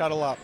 cuddle up.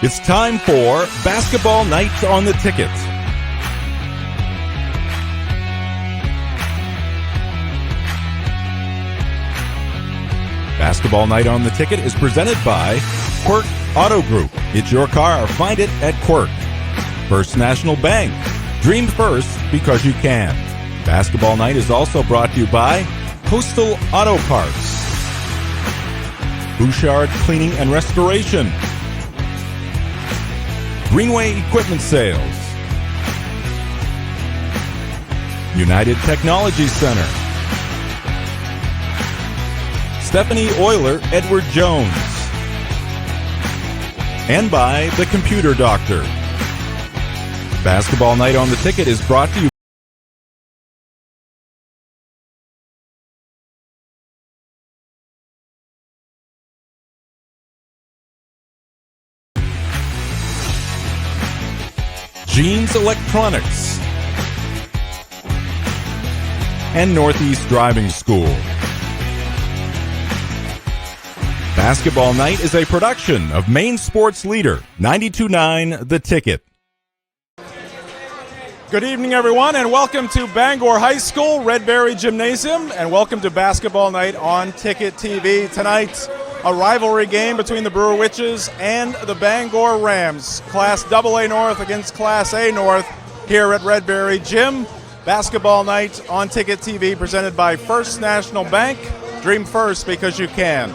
It's time for Basketball Night on the Ticket. Basketball Night on the Ticket is presented by Quirk Auto Group. It's your car. Find it at Quirk. First National Bank. Dream first because you can. Basketball Night is also brought to you by Coastal Auto Parts, Bouchard Cleaning and Restoration, Greenway Equipment Sales, United Technology Center, Stephanie Euler Edward Jones, and by The Computer Doctor. Basketball Night on the Ticket is brought to you Jeans Electronics and Northeast Driving School. Basketball Night is a production of Maine Sports Leader, 92.9 The Ticket. Good evening, everyone, and welcome to Bangor High School, Redberry Gymnasium, and welcome to Basketball Night on Ticket TV. Tonight, a rivalry game between the Brewer Witches and the Bangor Rams. Class AA North against Class A North here at Redberry Gym. Basketball Night on Ticket TV presented by First National Bank. Dream first because you can.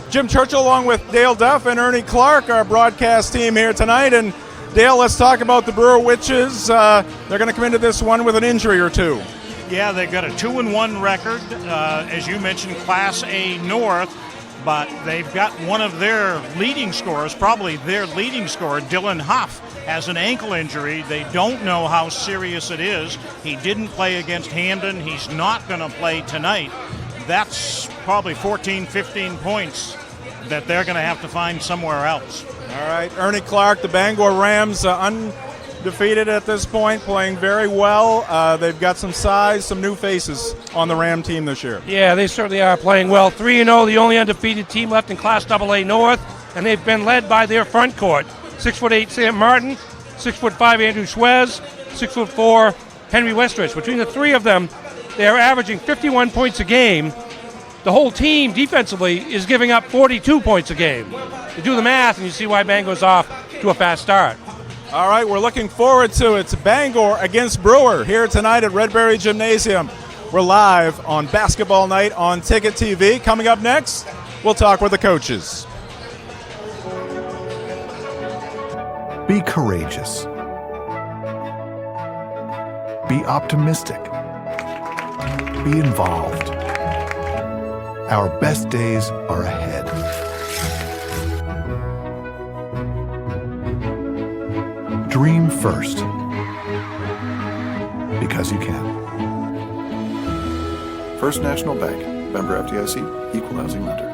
Jim Churchill along with Dale Duff and Ernie Clark, our broadcast team here tonight. And Dale, let's talk about the Brewer Witches. They're going to come into this one with an injury or two. Yeah, they've got a 2-1 record, as you mentioned, Class A North, but they've got one of their leading scorers, probably their leading scorer, Dylan Huff, has an ankle injury. They don't know how serious it is. He didn't play against Hamden. He's not going to play tonight. That's probably 14, 15 points that they're going to have to find somewhere else. All right, Ernie Clark, the Bangor Rams, undefeated at this point, playing very well. They've got some size, some new faces on the Ram team this year. Yeah, they certainly are playing well. 3-0, the only undefeated team left in Class AA North, and they've been led by their front court. 6'8" Sam Martin, 6'5" Andrew Schwez, 6'4" Henry Westrich. Between the three of them, they are averaging 51 points a game. The whole team defensively is giving up 42 points a game. You do the math and you see why Bangor's off to a fast start. All right, we're looking forward to it. It's Bangor against Brewer here tonight at Redberry Gymnasium. We're live on Basketball Night on Ticket TV. Coming up next, we'll talk with the coaches. Be courageous. Be optimistic. Be involved. Our best days are ahead. Dream first. Because you can. First National Bank. Member FDIC. Equal housing lender.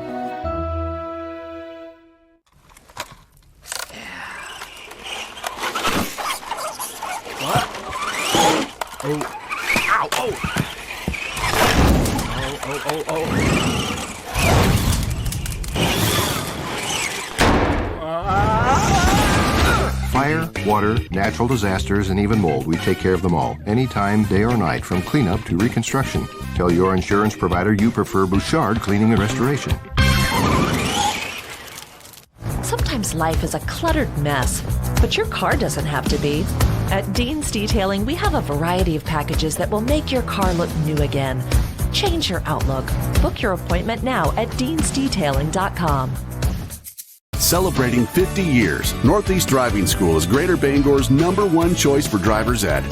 Fire, water, natural disasters, and even mold, we take care of them all, anytime, day or night, from cleanup to reconstruction. Tell your insurance provider you prefer Bouchard Cleaning and Restoration. Sometimes life is a cluttered mess, but your car doesn't have to be. At Dean's Detailing, we have a variety of packages that will make your car look new again. Change your outlook. Book your appointment now at deansdetailing.com. Celebrating 50 years, Northeast Driving School is Greater Bangor's #1 choice for driver's ed.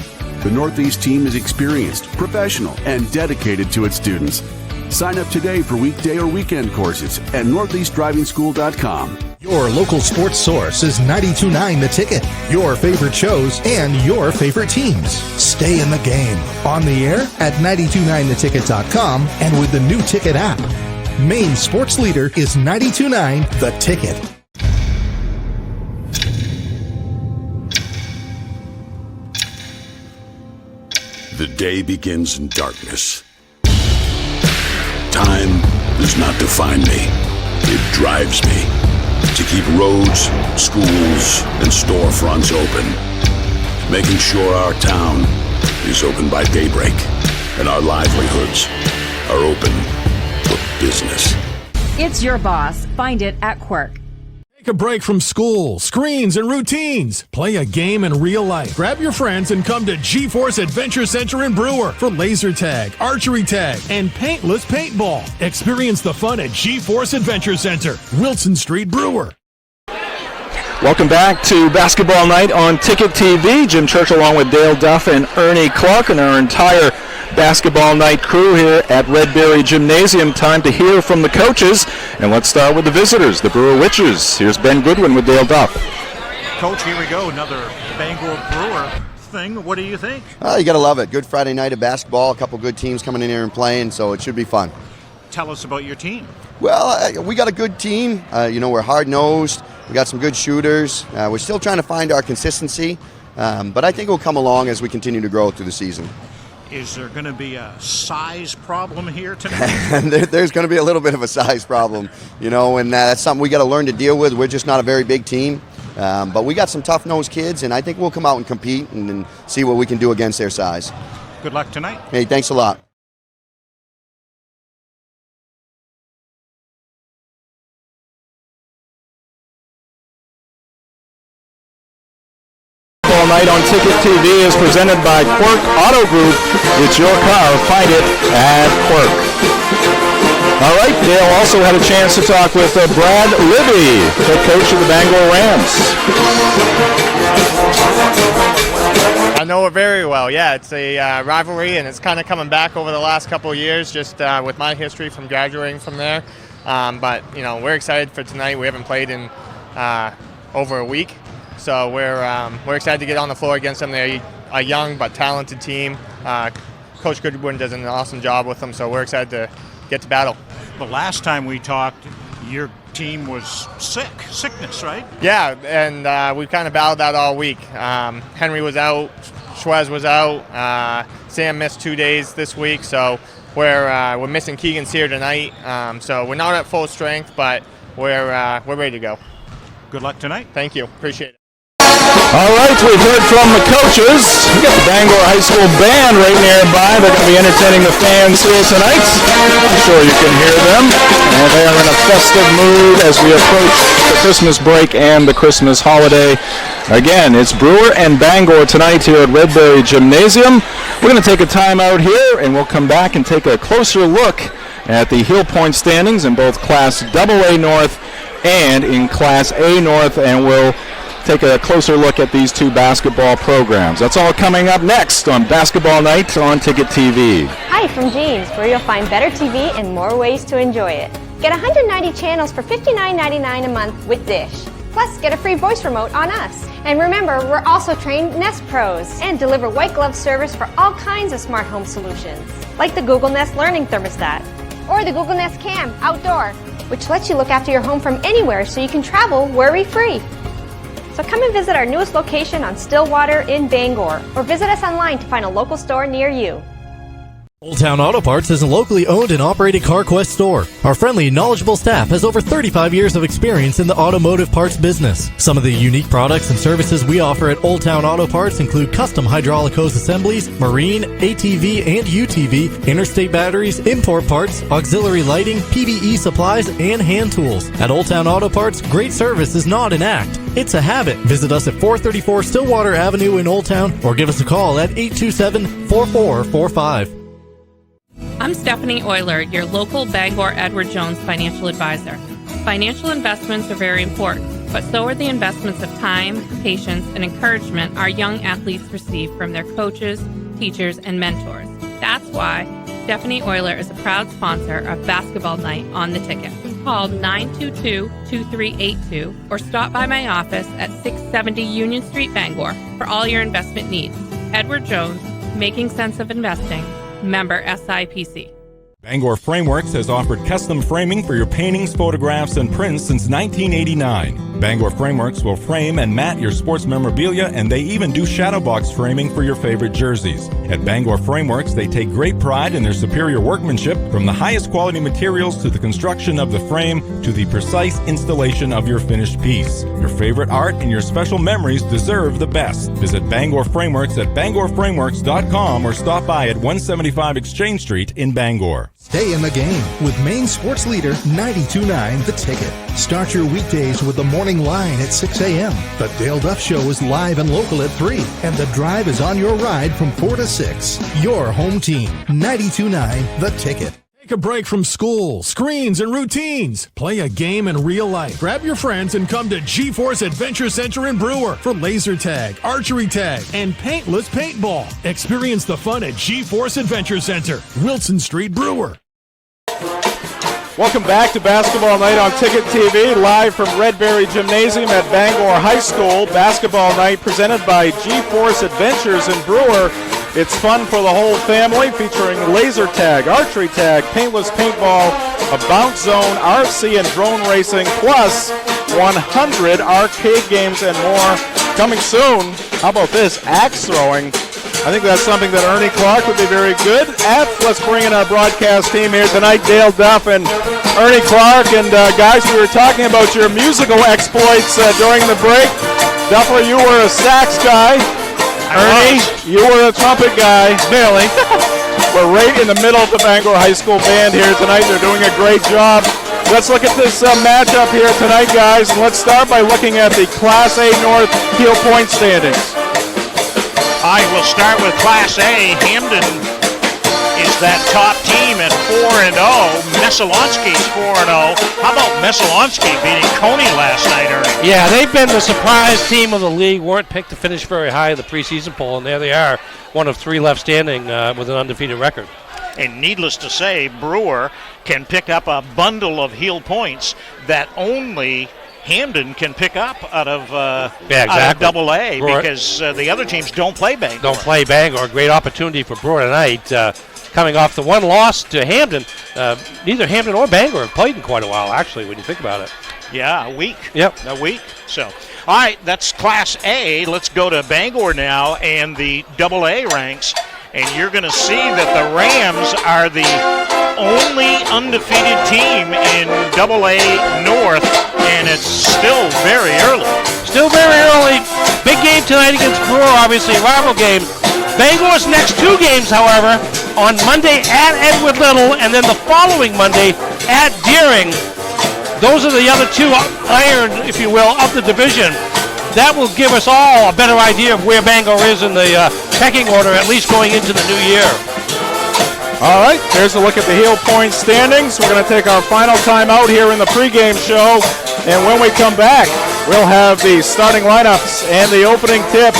The Northeast team is experienced, professional, and dedicated to its students. Sign up today for weekday or weekend courses at northeastdrivingschool.com. Your local sports source is 92.9 The Ticket. Your favorite shows and your favorite teams. Stay in the game. On the air at 929theticket.com and with the new Ticket app. Maine sports leader is 92.9 The Ticket. The day begins in darkness. Time does not define me. It drives me to keep roads, schools, and storefronts open, making sure our town is open by daybreak and our livelihoods are open for business. It's your boss. Find it at Quirk. Take a break from school, screens, and routines. Play a game in real life. Grab your friends and come to G-Force Adventure Center in Brewer for laser tag, archery tag, and paintless paintball. Experience the fun at G-Force Adventure Center, Wilson Street, Brewer. Welcome back to Basketball Night on Ticket TV. Jim Church along with Dale Duff and Ernie Clark and our entire Basketball Night crew here at Redberry Gymnasium. Time to hear from the coaches, and let's start with the visitors, the Brewer Witches. Here's Ben Goodwin with Dale Duff. Coach, here we go, another Bangor Brewer thing. What do you think? You got to love it. Good Friday night of basketball, a couple good teams coming in here and playing, so it should be fun. Tell us about your team. Well, we got a good team. We're hard-nosed. We got some good shooters. We're still trying to find our consistency, but I think we'll come along as we continue to grow through the season. Is there going to be a size problem here tonight? There's going to be a little bit of a size problem, and that's something we got to learn to deal with. We're just not a very big team, but we got some tough-nosed kids, and I think we'll come out and compete and see what we can do against their size. Good luck tonight. Hey, thanks a lot. Night on Ticket TV is presented by Quirk Auto Group. It's your car. Find it at Quirk. All right, Dale also had a chance to talk with Brad Libby, head coach of the Bangor Rams. I know it very well. Yeah, it's a rivalry, and it's kind of coming back over the last couple of years, just with my history from graduating from there. But we're excited for tonight. We haven't played in over a week, so we're excited to get on the floor against them. They're a young but talented team. Coach Goodwin does an awesome job with them, so we're excited to get to battle. The last time we talked, your team was sickness, right? Yeah, and we kind of battled that all week. Henry was out, Schwez was out, Sam missed 2 days this week, so we're missing Keegan's here tonight. So we're not at full strength, but we're ready to go. Good luck tonight. Thank you. Appreciate it. All right, we've heard from the coaches. We got the Bangor High School band right nearby. They're going to be entertaining the fans here tonight. I'm sure you can hear them. And they are in a festive mood as we approach the Christmas break and the Christmas holiday. Again, it's Brewer and Bangor tonight here at Redberry Gymnasium. We're going to take a time out here, and we'll come back and take a closer look at the Heel Point standings in both Class AA North and in Class A North, and we'll take a closer look at these two basketball programs. That's all coming up next on Basketball Night on Ticket TV. Hi from Jeans, where you'll find better TV and more ways to enjoy it. Get 190 channels for $59.99 a month with Dish. Plus, get a free voice remote on us. And remember, we're also trained Nest Pros and deliver white glove service for all kinds of smart home solutions, like the Google Nest Learning Thermostat or the Google Nest Cam Outdoor, which lets you look after your home from anywhere so you can travel worry-free. So come and visit our newest location on Stillwater in Bangor, or visit us online to find a local store near you. Old Town Auto Parts is a locally owned and operated CarQuest store. Our friendly, knowledgeable staff has over 35 years of experience in the automotive parts business. Some of the unique products and services we offer at Old Town Auto Parts include custom hydraulic hose assemblies, marine, ATV and UTV, interstate batteries, import parts, auxiliary lighting, PVE supplies, and hand tools. At Old Town Auto Parts, great service is not an act. It's a habit. Visit us at 434 Stillwater Avenue in Old Town or give us a call at 827-4445. I'm Stephanie Euler, your local Bangor Edward Jones financial advisor. Financial investments are very important, but so are the investments of time, patience, and encouragement our young athletes receive from their coaches, teachers, and mentors. That's why Stephanie Euler is a proud sponsor of Basketball Night on the Ticket. Call 922-2382 or stop by my office at 670 Union Street, Bangor for all your investment needs. Edward Jones, making sense of investing. Member SIPC. Bangor Frameworks has offered custom framing for your paintings, photographs, and prints since 1989. Bangor Frameworks will frame and mat your sports memorabilia, and they even do shadow box framing for your favorite jerseys. At Bangor Frameworks, they take great pride in their superior workmanship, from the highest quality materials to the construction of the frame to the precise installation of your finished piece. Your favorite art and your special memories deserve the best. Visit Bangor Frameworks at bangorframeworks.com or stop by at 175 Exchange Street in Bangor. Stay in the game with Maine sports leader 92.9 The Ticket. Start your weekdays with the morning line at 6 a.m. The Dale Duff Show is live and local at 3, and The Drive is on your ride from 4 to 6. Your home team, 92.9 The Ticket. Take a break from school, screens, and routines. Play a game in real life. Grab your friends and come to G-Force Adventure Center in Brewer for laser tag, archery tag, and paintless paintball. Experience the fun at G-Force Adventure Center, Wilson Street, Brewer. Welcome back to Basketball Night on Ticket TV, live from Redberry Gymnasium at Bangor High School. Basketball Night presented by G-Force Adventures in Brewer. It's fun for the whole family, featuring laser tag, archery tag, paintless paintball, a bounce zone, RC and drone racing, plus 100 arcade games and more. Coming soon, how about this, axe throwing? I think that's something that Ernie Clark would be very good at. Let's bring in our broadcast team here tonight, Dale Duff and Ernie Clark. And guys, we were talking about your musical exploits during the break. Duffer, you were a sax guy. Ernie, you were a trumpet guy. Barely. We're right in the middle of the Bangor High School band here tonight. They're doing a great job. Let's look at this matchup here tonight, guys. And let's start by looking at the Class A North Heel Point standings. I will start with Class A. Hamden is that top team at 4-0. Messalonski's 4-0. How about Messalonski beating Coney last night, Ernie? Yeah, they've been the surprise team of the league. Weren't picked to finish very high in the preseason poll, and there they are, one of three left standing with an undefeated record. And needless to say, Brewer can pick up a bundle of heel points that only Hamden can pick up out of Double A, because the other teams don't play Bangor. Don't play Bangor. Great opportunity for Brewer tonight. Coming off the one loss to Hamden, neither Hamden or Bangor have played in quite a while, actually, when you think about it. Yeah, a week. Yep. A week. So, all right, that's Class A. Let's go to Bangor now and the Double A ranks. And you're going to see that the Rams are the only undefeated team in Double A North, and it's still very early. Still very early. Big game tonight against Brewer, obviously a rival game. Bangor's next two games, however, on Monday at Edward Little, and then the following Monday at Deering. Those are the other two iron, if you will, of the division. That will give us all a better idea of where Bangor is in the pecking order, at least going into the new year. All right, here's a look at the heel point standings. We're going to take our final time out here in the pregame show, and when we come back, we'll have the starting lineups and the opening tip.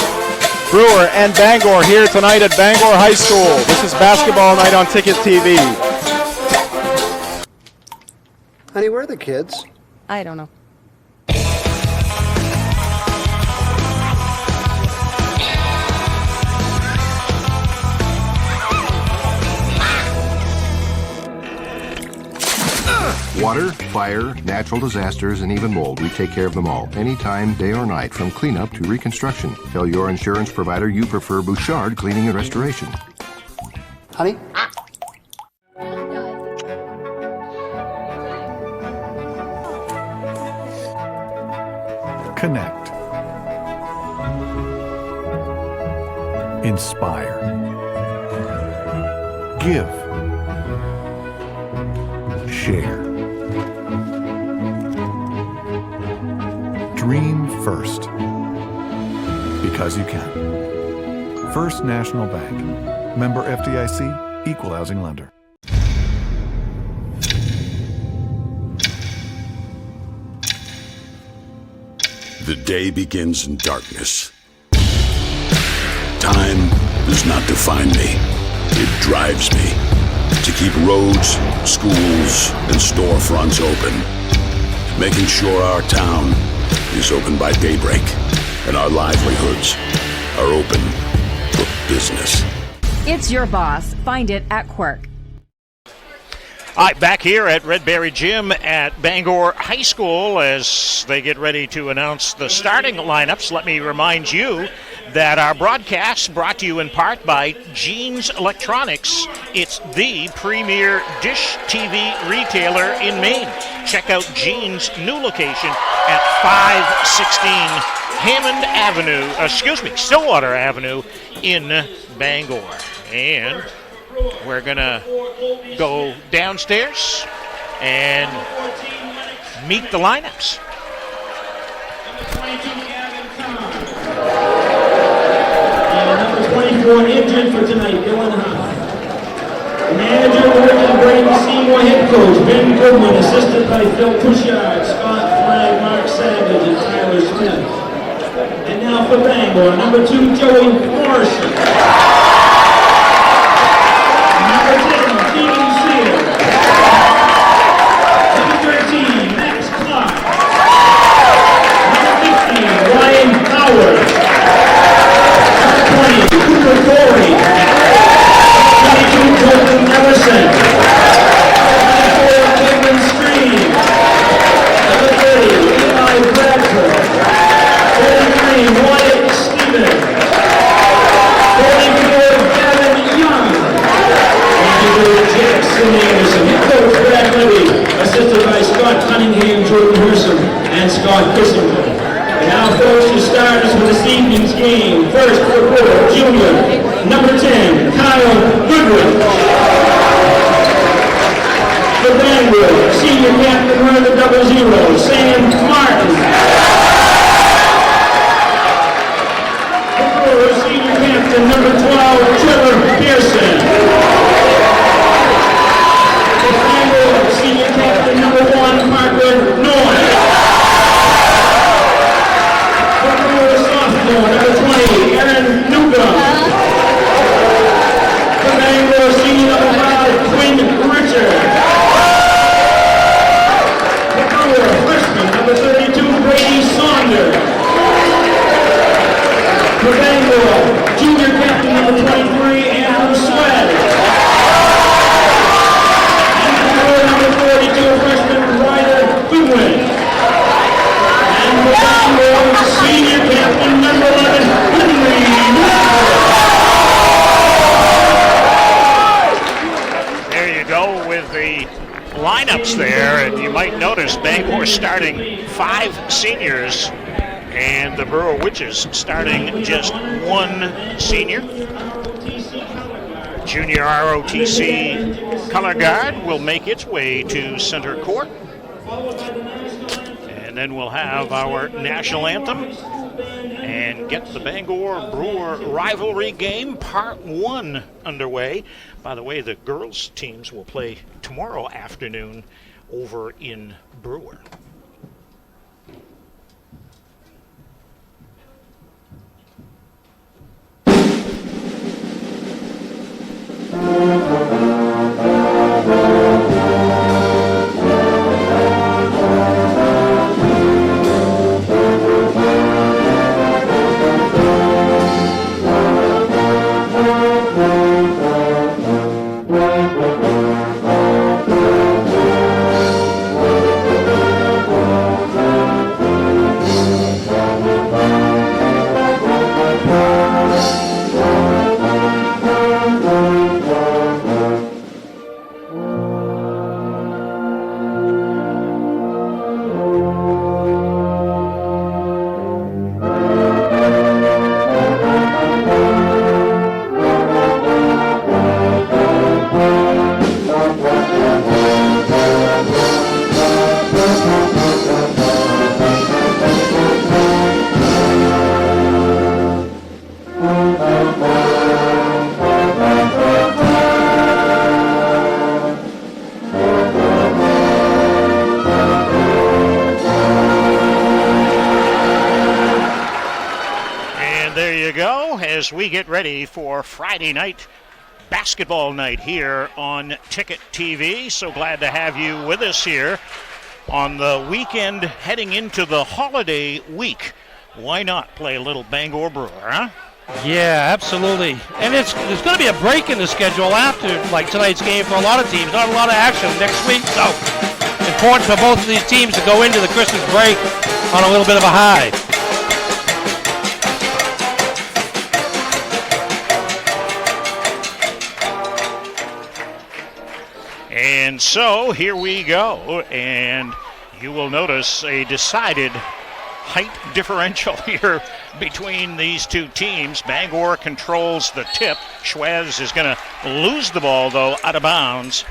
Brewer and Bangor here tonight at Bangor High School. This is Basketball Night on Ticket TV. Honey, where are the kids? I don't know. Water, fire, natural disasters, and even mold, we take care of them all, anytime, day or night, from cleanup to reconstruction. Tell your insurance provider you prefer Bouchard Cleaning and Restoration. Honey? Connect. Inspire. Give. Share. Dream first. Because you can. First National Bank. Member FDIC, Equal Housing Lender. The day begins in darkness. Time does not define me. It drives me to keep roads, schools, and storefronts open, making sure our town is open by daybreak and our livelihoods are open for business. It's your boss. Find it at Quirk. All right, back here at Redberry Gym at Bangor High School as they get ready to announce the starting lineups. Let me remind you that our broadcast brought to you in part by Jeans Electronics. It's the premier dish TV retailer in Maine. Check out Jeans' new location at 516 Stillwater Avenue in Bangor. And we're going to go downstairs and meet the lineups. Number 24 injured for tonight, Dylan Huff. Manager Morgan Brady Seymour, head coach Ben Goodwin, assisted by Phil Pushard, Scott Flagg, Mark Savage, and Tyler Smith. And now for Bangor, number 2 Joey Morrison. Number 10 Keegan Sear. Number 13 Max Clark. Number 15 Ryan Howard. Number 20 Cooper Corey. 22 Colton Ellison. 24 Kevin Stream. Number 30 Eli Bradford. 33 Wyatt Stephen. 44 Gavin Young. Jackson Anderson, head coach Brad Levy, assisted by Scott Cunningham, Jordan Herson, and Scott Christopher. And now, folks, your starters for this evening's game. First, for Brewer, junior, number 10, Kyle Goodwin. For Bangor, senior captain, running the 00, Sam Martin. For Brewer, senior captain, number 12, Trevor Pearson. go with the lineups there, and you might notice Bangor starting 5 seniors, and the Brewer Witches starting just 1 senior. Junior ROTC color guard will make its way to center court. And then we'll have our national anthem and get the Bangor Brewer rivalry game part 1 underway. By the way, the girls teams will play tomorrow afternoon over in Brewer. As we get ready for Friday night basketball night here on Ticket TV. So glad to have you with us here on the weekend heading into the holiday week. Why not play a little Bangor Brewer, huh? Yeah, absolutely. And there's going to be a break in the schedule after like tonight's game for a lot of teams. Not a lot of action next week, so important for both of these teams to go into the Christmas break on a little bit of a high. And so here we go, and you will notice a decided height differential here between these two teams. Bangor controls the tip. Schwez is going to lose the ball, though, out of bounds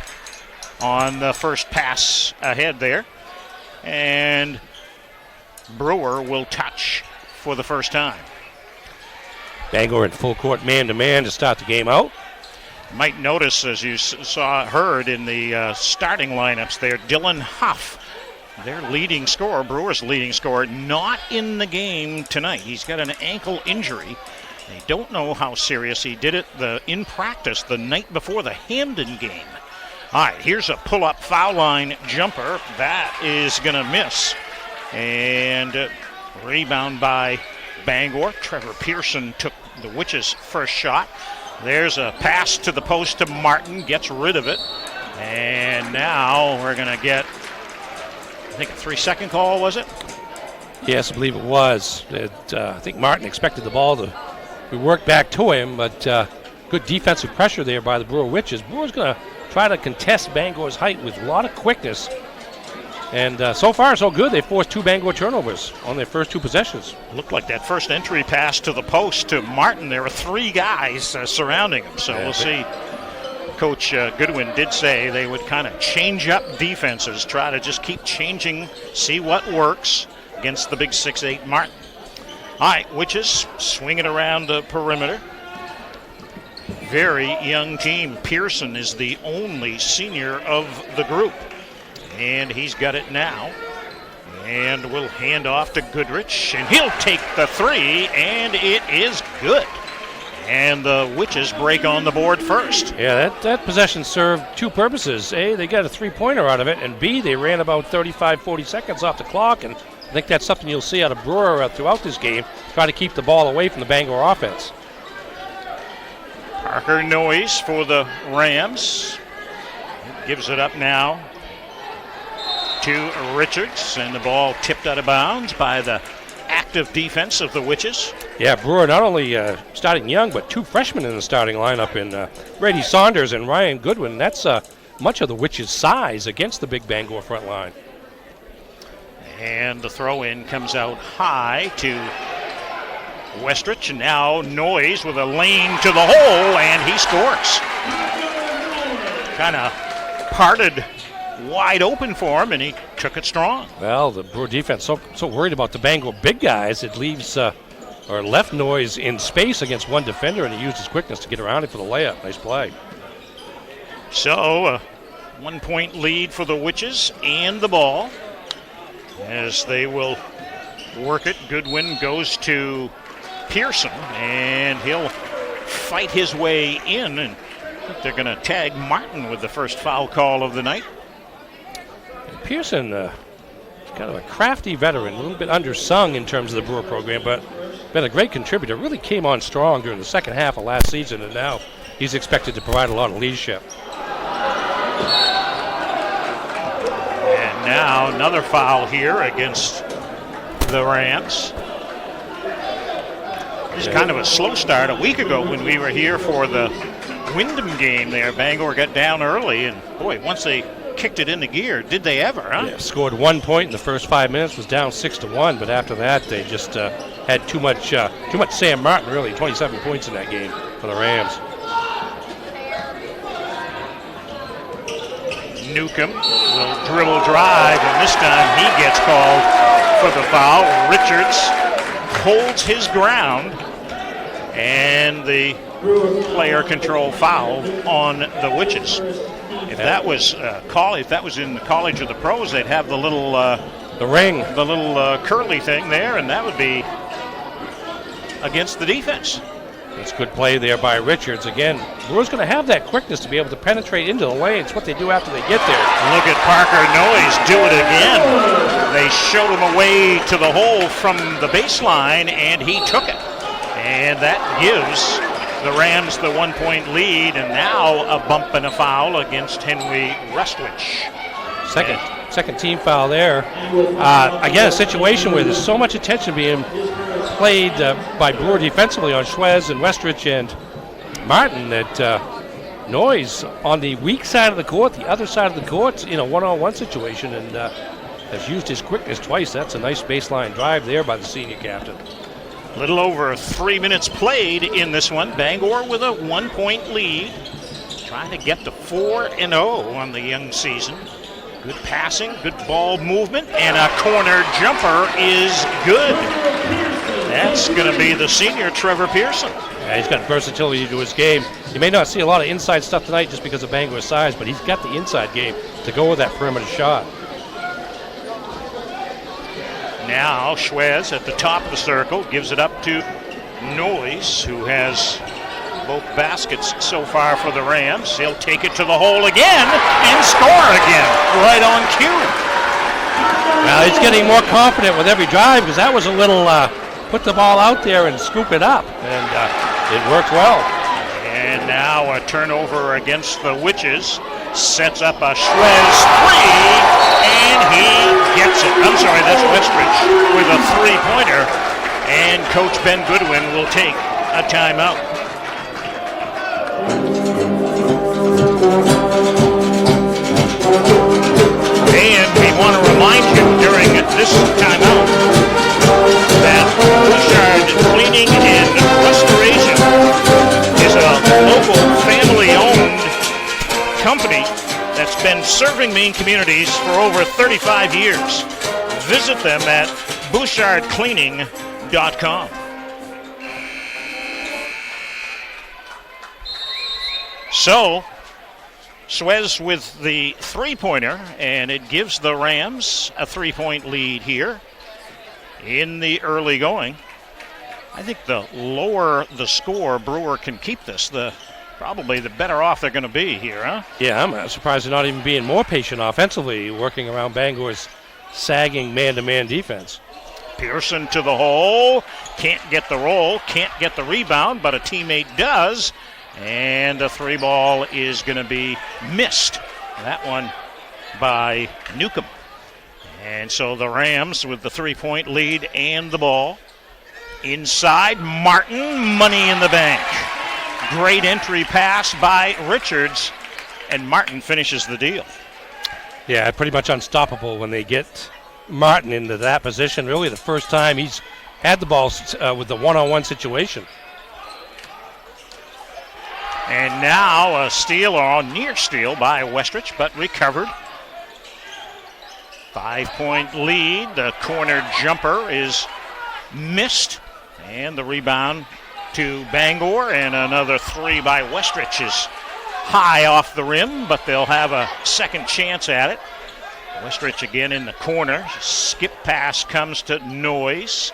on the first pass ahead there. And Brewer will touch for the first time. Bangor in full court man-to-man to start the game out. Might notice, as you heard in the starting lineups there, Dylan Huff, their leading scorer, Brewer's leading scorer, not in the game tonight. He's got an ankle injury. They don't know how serious. He did it in practice the night before the Hamden game. All right, here's a pull-up foul line jumper. That is going to miss. And rebound by Bangor. Trevor Pearson took the Witches' first shot. There's a pass to the post to Martin, gets rid of it. And now we're going to get, I think, a 3-second call, was it? Yes, I believe it was. I think Martin expected the ball to be worked back to him, but good defensive pressure there by the Brewer Witches. Brewer's going to try to contest Bangor's height with a lot of quickness. And so far, so good. They forced 2 Bangor turnovers on their first 2 possessions. Looked like that first entry pass to the post to Martin. There were 3 guys surrounding him. So we'll see. Coach Goodwin did say they would kind of change up defenses, try to just keep changing, see what works against the big 6'8" Martin. All right, Witches swinging around the perimeter. Very young team. Pearson is the only senior of the group. And he's got it now. And we'll hand off to Goodrich. And he'll take the 3, and it is good. And the Witches break on the board first. Yeah, that possession served 2 purposes. A, they got a 3-pointer out of it. And B, they ran about 35, 40 seconds off the clock. And I think that's something you'll see out of Brewer throughout this game. Try to keep the ball away from the Bangor offense. Parker Noyes for the Rams. Gives it up now to Richards, and the ball tipped out of bounds by the active defense of the Witches. Yeah, Brewer not only starting young, but 2 freshmen in the starting lineup in Brady Saunders and Ryan Goodwin. That's much of the Witches' size against the big Bangor front line. And the throw-in comes out high to Westrich, and now Noyes with a lane to the hole, and he scores. Kind of parted wide open for him, and he took it strong. Well, the Brewer defense so worried about the Bangor big guys, it leaves or left Noyes in space against one defender, and he used his quickness to get around him for the layup. Nice play. So, a 1-point lead for the Witches and the ball as they will work it. Goodwin goes to Pearson, and he'll fight his way in, and I think they're going to tag Martin with the first foul call of the night. Pearson, kind of a crafty veteran, a little bit undersung in terms of the Brewer program, but been a great contributor. Really came on strong during the second half of last season, and now he's expected to provide a lot of leadership. And now another foul here against the Rams. It was kind of a slow start a week ago when we were here for the Wyndham game there. Bangor got down early, and boy, once they kicked it into gear, did they ever, huh? Yeah, scored 1 point in the first 5 minutes, was down 6-1, but after that they just had too much Sam Martin, really. 27 points in that game for the Rams. Newcomb will dribble drive, and this time he gets called for the foul. Richards holds his ground, and the player control foul on the Witches. If that was if that was in the college or the pros, they'd have the little the ring, the little curly thing there, and that would be against the defense. That's good play there by Richards. Again, Brewer's going to have that quickness to be able to penetrate into the lane. It's what they do after they get there. Look at Parker Noyes do it again. They showed him a way to the hole from the baseline, and he took it. And that gives the Rams the 1-point lead, and now a bump and a foul against Henry Rustwich. Second team foul there. Again, a situation where there's so much attention being played by Brewer defensively on Schwez and Westrich and Martin that Noyes on the weak side of the court, the other side of the court, in a one-on-one situation, and has used his quickness twice. That's a nice baseline drive there by the senior captain. Little over 3 minutes played in this one. Bangor with a 1-point lead, trying to get to 4-0 on the young season. Good passing, good ball movement, and a corner jumper is good. That's going to be the senior Trevor Pearson. Yeah, he's got versatility to his game. You may not see a lot of inside stuff tonight just because of Bangor's size, but he's got the inside game to go with that perimeter shot. Now Schwez at the top of the circle gives it up to Noyes, who has both baskets so far for the Rams. He'll take it to the hole again and score again, right on cue. Now he's getting more confident with every drive because that was a little put the ball out there and scoop it up, and it worked well. And now a turnover against the Witches. Sets up a Schwez three, and he gets it. I'm sorry, that's Westrich with a three-pointer, and Coach Ben Goodwin will take a timeout. And we want to remind you during this timeout that Bouchard Cleaning and Restoration is a local family-owned company that's been serving Maine communities for over 35 years. Visit them at bouchardcleaning.com. So, Schwez with the three-pointer, and it gives the Rams a 3-point lead here in the early going. I think the lower the score Brewer can keep this, probably the better off they're going to be here, huh? Yeah, I'm surprised they're not even being more patient offensively, working around Bangor's sagging man-to-man defense. Pearson to the hole, can't get the roll, can't get the rebound, but a teammate does, and a three ball is going to be missed. That one by Newcomb. And so the Rams with the 3-point lead and the ball. Inside, Martin, money in the bank. Great entry pass by Richards, and Martin finishes the deal. Yeah, pretty much unstoppable when they get Martin into that position. Really the first time he's had the ball with the one-on-one situation. And now a steal or near steal by Westrich, but recovered. 5-point lead. The corner jumper is missed. And the rebound to Bangor. And another three by Westrich is high off the rim, but they'll have a second chance at it. Westrich again in the corner. Skip pass comes to Noyes.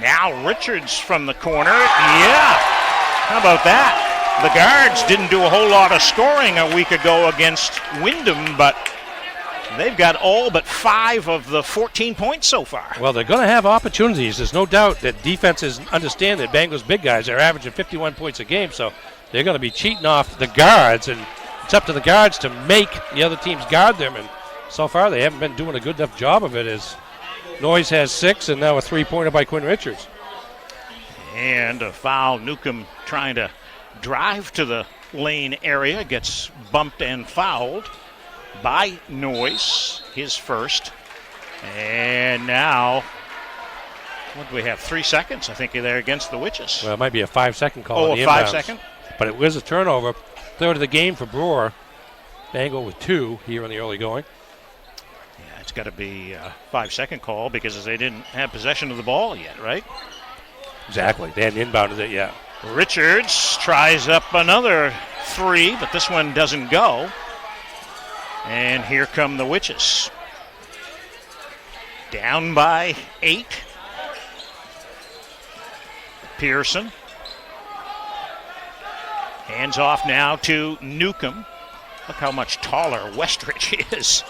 Now Richards from the corner. Yeah, how about that? The guards didn't do a whole lot of scoring a week ago against Wyndham, but they've got all but 5 of the 14 points so far. Well, they're going to have opportunities. There's no doubt that defenses understand that Bangor's big guys are averaging 51 points a game, so they're going to be cheating off the guards, and it's up to the guards to make the other teams guard them, and so far they haven't been doing a good enough job of it, as Noyes has 6 and now a three-pointer by Quinn Richards. And a foul. Newcomb trying to drive to the lane area, gets bumped and fouled by Noyes, his first. And now, what do we have, 3 seconds, I think, there against the Witches. Well, it might be a 5-second call. Oh, a 5-second? But it was a turnover. Third of the game for Brewer. Bangor with 2 here in the early going. Yeah, it's got to be a 5-second call because they didn't have possession of the ball yet, right? Exactly. They hadn't inbounded it yet. Richards tries up another 3, but this one doesn't go. And here come the Witches. Down by 8. Pearson. Hands off now to Newcomb. Look how much taller Westrich is.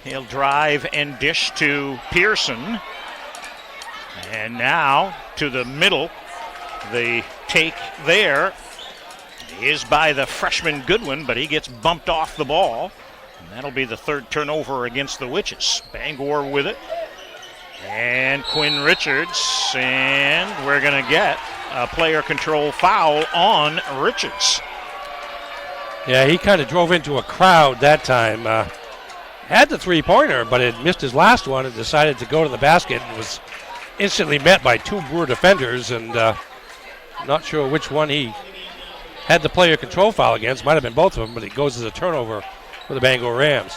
He'll drive and dish to Pearson. And now to the middle. The take there is by the freshman Goodwin, but he gets bumped off the ball. And that'll be the third turnover against the Witches. Bangor with it. And Quinn Richards. And we're going to get a player control foul on Richards. Yeah, he kind of drove into a crowd that time. Had the three-pointer, but had missed his last one and decided to go to the basket and was instantly met by 2 Brewer defenders, and not sure which one he had the player control foul against. Might have been both of them, but it goes as a turnover for the Bangor Rams.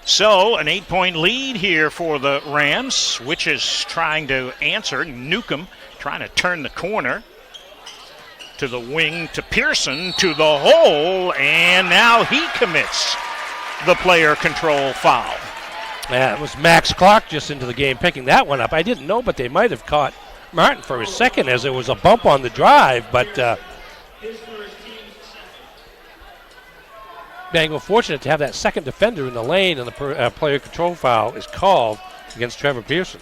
So an 8-point lead here for the Rams, which is trying to answer. Newcomb trying to turn the corner to the wing to Pearson to the hole, and now he commits the player control foul. Yeah, it was Max Clark just into the game picking that one up. I didn't know, but they might have caught Martin for a second as there was a bump on the drive, but Bangor fortunate to have that second defender in the lane, and the player control foul is called against Trevor Pearson.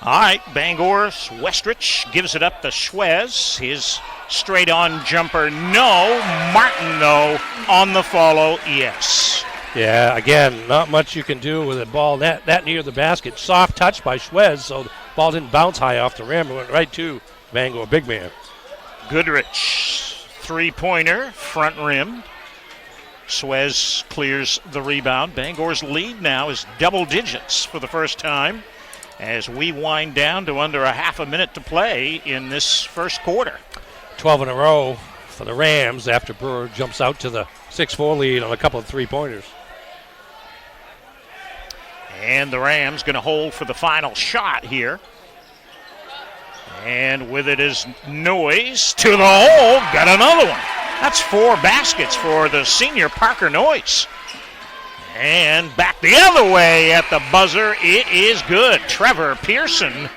All right, Bangor, Westrich gives it up to Schwez. His straight-on jumper, no. Martin, though, on the follow, yes. Yeah, again, not much you can do with a ball that near the basket. Soft touch by Schwez, so the ball didn't bounce high off the rim. It went right to Bangor, big man. Goodrich, three-pointer, front rim. Schwez clears the rebound. Bangor's lead now is double digits for the first time as we wind down to under a half a minute to play in this first quarter. 12 in a row for the Rams after Brewer jumps out to the 6-4 lead on a couple of three-pointers. And the Rams going to hold for the final shot here. And with it is Noyes to the hole. Got another one. That's 4 baskets for the senior Parker Noyes. And back the other way at the buzzer. It is good. Trevor Pearson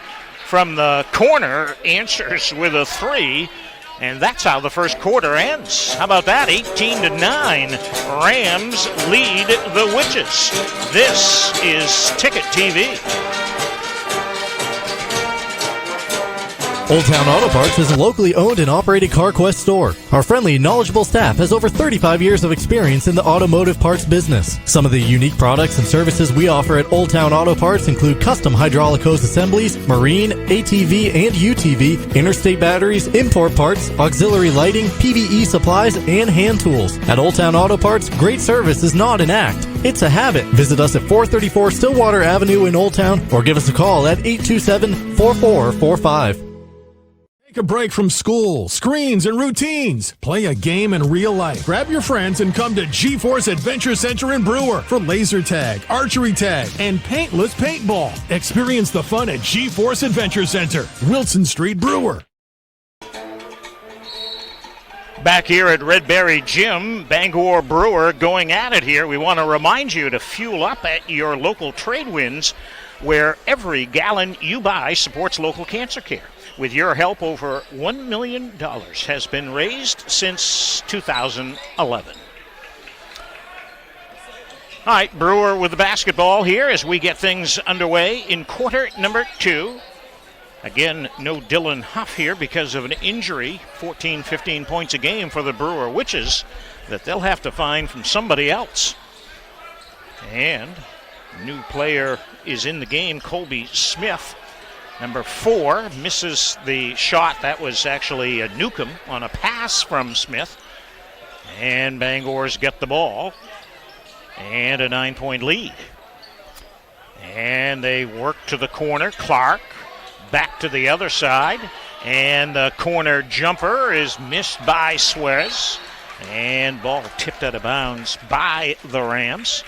from the corner answers with a 3. And that's how the first quarter ends. How about that? 18-9. Rams lead the Witches. This is Ticket TV. Old Town Auto Parts is a locally owned and operated CarQuest store. Our friendly, knowledgeable staff has over 35 years of experience in the automotive parts business. Some of the unique products and services we offer at Old Town Auto Parts include custom hydraulic hose assemblies, marine, ATV and UTV, interstate batteries, import parts, auxiliary lighting, PVE supplies, and hand tools. At Old Town Auto Parts, great service is not an act. It's a habit. Visit us at 434 Stillwater Avenue in Old Town or give us a call at 827-4445. Take a break from school, screens, and routines. Play a game in real life. Grab your friends and come to G-Force Adventure Center in Brewer for laser tag, archery tag, and paintless paintball. Experience the fun at G-Force Adventure Center, Wilson Street, Brewer. Back here at Redberry Gym, Bangor Brewer going at it here. We want to remind you to fuel up at your local trade winds, where every gallon you buy supports local cancer care. With your help, over $1 million has been raised since 2011. All right, Brewer with the basketball here as we get things underway in quarter number 2. Again, no Dylan Huff here because of an injury. 14, 15 points a game for the Brewer Witches that they'll have to find from somebody else. And new player is in the game, Colby Smith. Number 4 misses the shot. That was actually a Newcomb on a pass from Smith. And Bangor's get the ball. And a 9-point lead. And they work to the corner. Clark back to the other side. And the corner jumper is missed by Suarez. And ball tipped out of bounds by the Rams.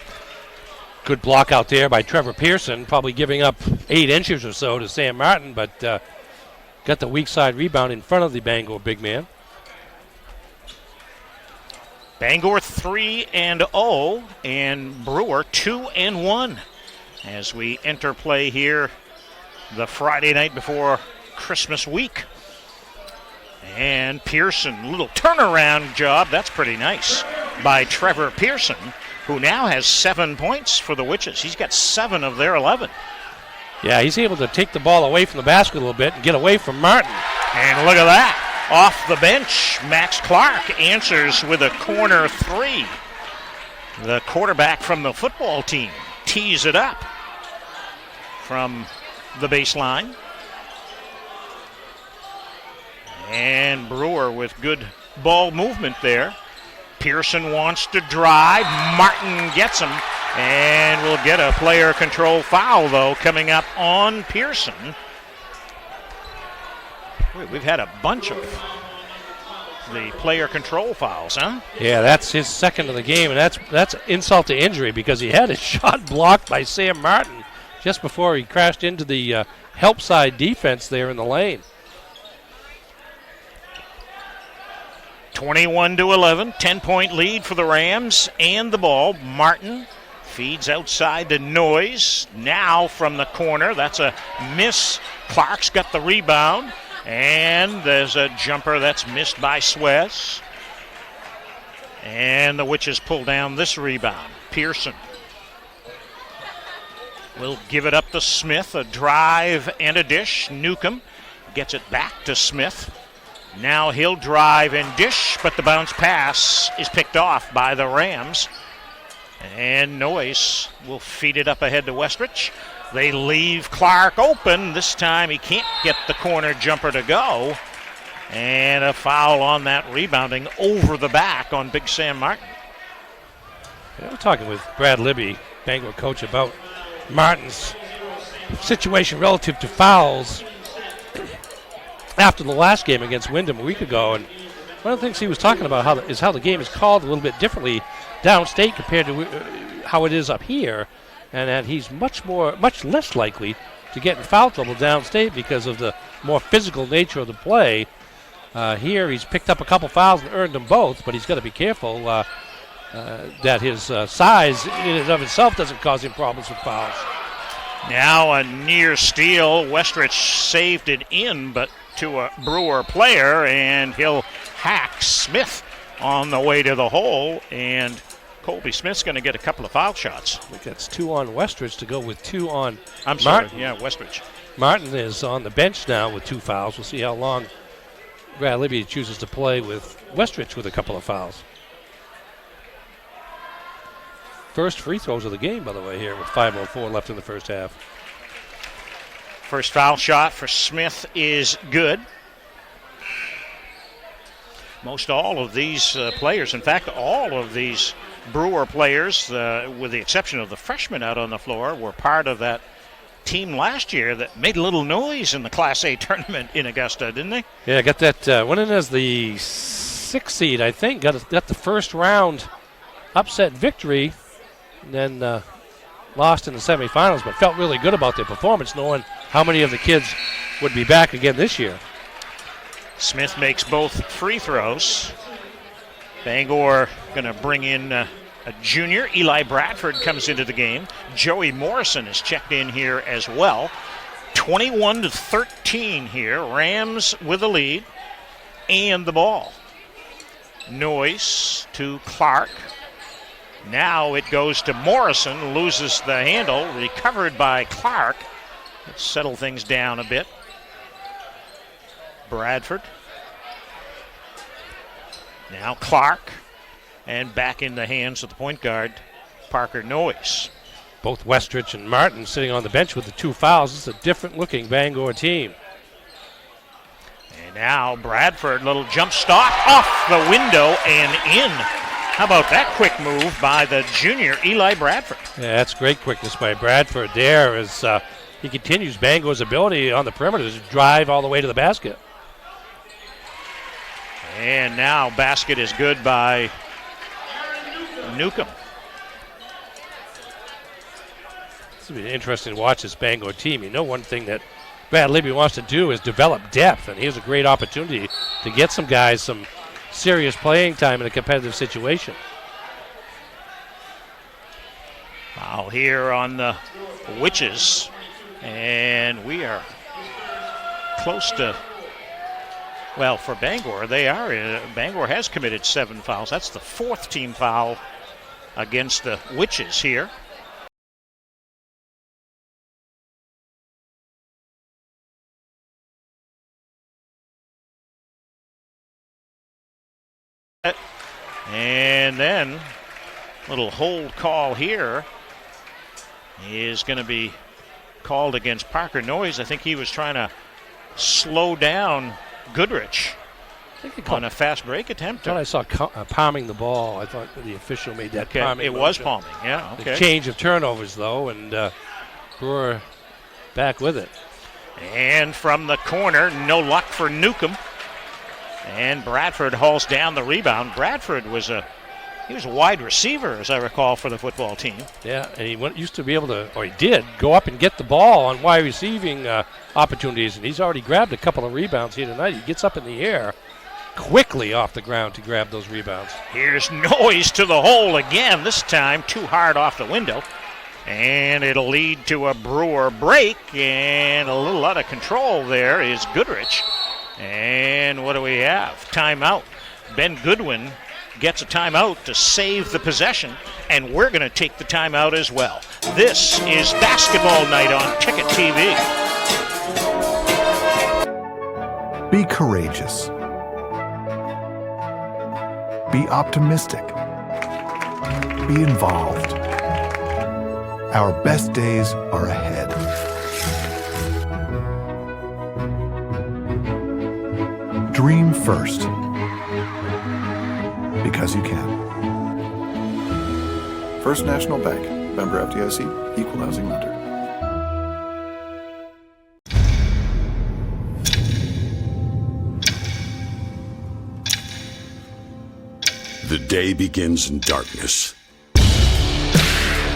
Good block out there by Trevor Pearson, probably giving up 8 inches or so to Sam Martin, but got the weak side rebound in front of the Bangor big man. Bangor 3-0 and Brewer 2-1 as we enter play here the Friday night before Christmas week. And Pearson, little turnaround job. That's pretty nice by Trevor Pearson, who now has 7 points for the Witches. He's got 7 of their 11. Yeah, he's able to take the ball away from the basket a little bit and get away from Martin. And look at that. Off the bench, Max Clark answers with a corner 3. The quarterback from the football team tees it up from the baseline. And Brewer with good ball movement there. Pearson wants to drive. Martin gets him. And we'll get a player control foul, though, coming up on Pearson. We've had a bunch of the player control fouls, huh? Yeah, that's his second of the game, and that's insult to injury because he had his shot blocked by Sam Martin just before he crashed into the help side defense there in the lane. 21-11, 10-point lead for the Rams and the ball. Martin feeds outside to Noyes. Now from the corner, that's a miss. Clark's got the rebound. And there's a jumper that's missed by Suez. And the Witches pull down this rebound. Pearson will give it up to Smith. A drive and a dish. Newcomb gets it back to Smith. Now he'll drive and dish, but the bounce pass is picked off by the Rams. And Noyes will feed it up ahead to Westrich. They leave Clark open. This time he can't get the corner jumper to go. And a foul on that rebounding over the back on Big Sam Martin. Yeah, we're talking with Brad Libby, Bangor coach, about Martin's situation relative to fouls after the last game against Wyndham a week ago. And one of the things he was talking about is how the game is called a little bit differently downstate compared to how it is up here, and that he's much less likely to get in foul trouble downstate because of the more physical nature of the play. Here he's picked up a couple fouls and earned them both, but he's got to be careful that his size in and of itself doesn't cause him problems with fouls. Now a near steal. Westrich saved it in, but to a Brewer player, and he'll hack Smith on the way to the hole, and Colby Smith's going to get a couple of foul shots. I think that's 2 on Westrich to go with 2 on I'm sorry, Martin. yeah, Westrich. Martin is on the bench now with 2 fouls. We'll see how long Brad Libby chooses to play with Westrich with a couple of fouls. First free throws of the game, by the way, here with 5:04 left in the first half. First foul shot for Smith is good. Most all of these players, in fact, all of these Brewer players, with the exception of the freshmen out on the floor, were part of that team last year that made a little noise in the Class A tournament in Augusta, didn't they? Yeah, got that, went in as the 6th seed, I think. Got the first round upset victory, and then lost in the semifinals, but felt really good about their performance, knowing how many of the kids would be back again this year. Smith makes both free throws. Bangor going to bring in a junior. Eli Bradford comes into the game. Joey Morrison is checked in here as well. 21-13 here. Rams with the lead and the ball. Noyce to Clark. Now it goes to Morrison, loses the handle, recovered by Clark. Let's settle things down a bit. Bradford. Now Clark. And back in the hands of the point guard, Parker Noyce. Both Westrich and Martin sitting on the bench with the 2 fouls. It's a different-looking Bangor team. And now Bradford, little jump stop off the window and in. How about that quick move by the junior Eli Bradford? Yeah, that's great quickness by Bradford there as he continues Bangor's ability on the perimeter to drive all the way to the basket. And now basket is good by Newcomb. This will be interesting to watch this Bangor team. You know, one thing that Brad Libby wants to do is develop depth, and here's a great opportunity to get some guys some serious playing time in a competitive situation. Foul here on the Witches, and we are close to, well, for Bangor, Bangor has committed 7 fouls. That's the 4th team foul against the Witches here. And then a little hold call here is going to be called against Parker Noyce. I think he was trying to slow down Goodrich on a fast break attempt. I thought I saw palming the ball. I thought the official made that palming. It was palming, yeah. Okay. The change of turnovers, though, and Brewer back with it. And from the corner, no luck for Newcomb. And Bradford hauls down the rebound. Bradford was a wide receiver, as I recall, for the football team. Yeah, and he used to be able to, or he did, go up and get the ball on wide receiving opportunities, and he's already grabbed a couple of rebounds here tonight. He gets up in the air quickly off the ground to grab those rebounds. Here's Noyce to the hole again, this time too hard off the window. And it'll lead to a Brewer break, and a little out of control there is Goodrich. And what do we have? Timeout. Ben Goodwin gets a timeout to save the possession, and we're going to take the timeout as well. This is Basketball Night on Ticket TV. Be courageous. Be optimistic. Be involved. Our best days are ahead. Dream first, because you can. First National Bank, member FDIC, equal housing lender. The day begins in darkness.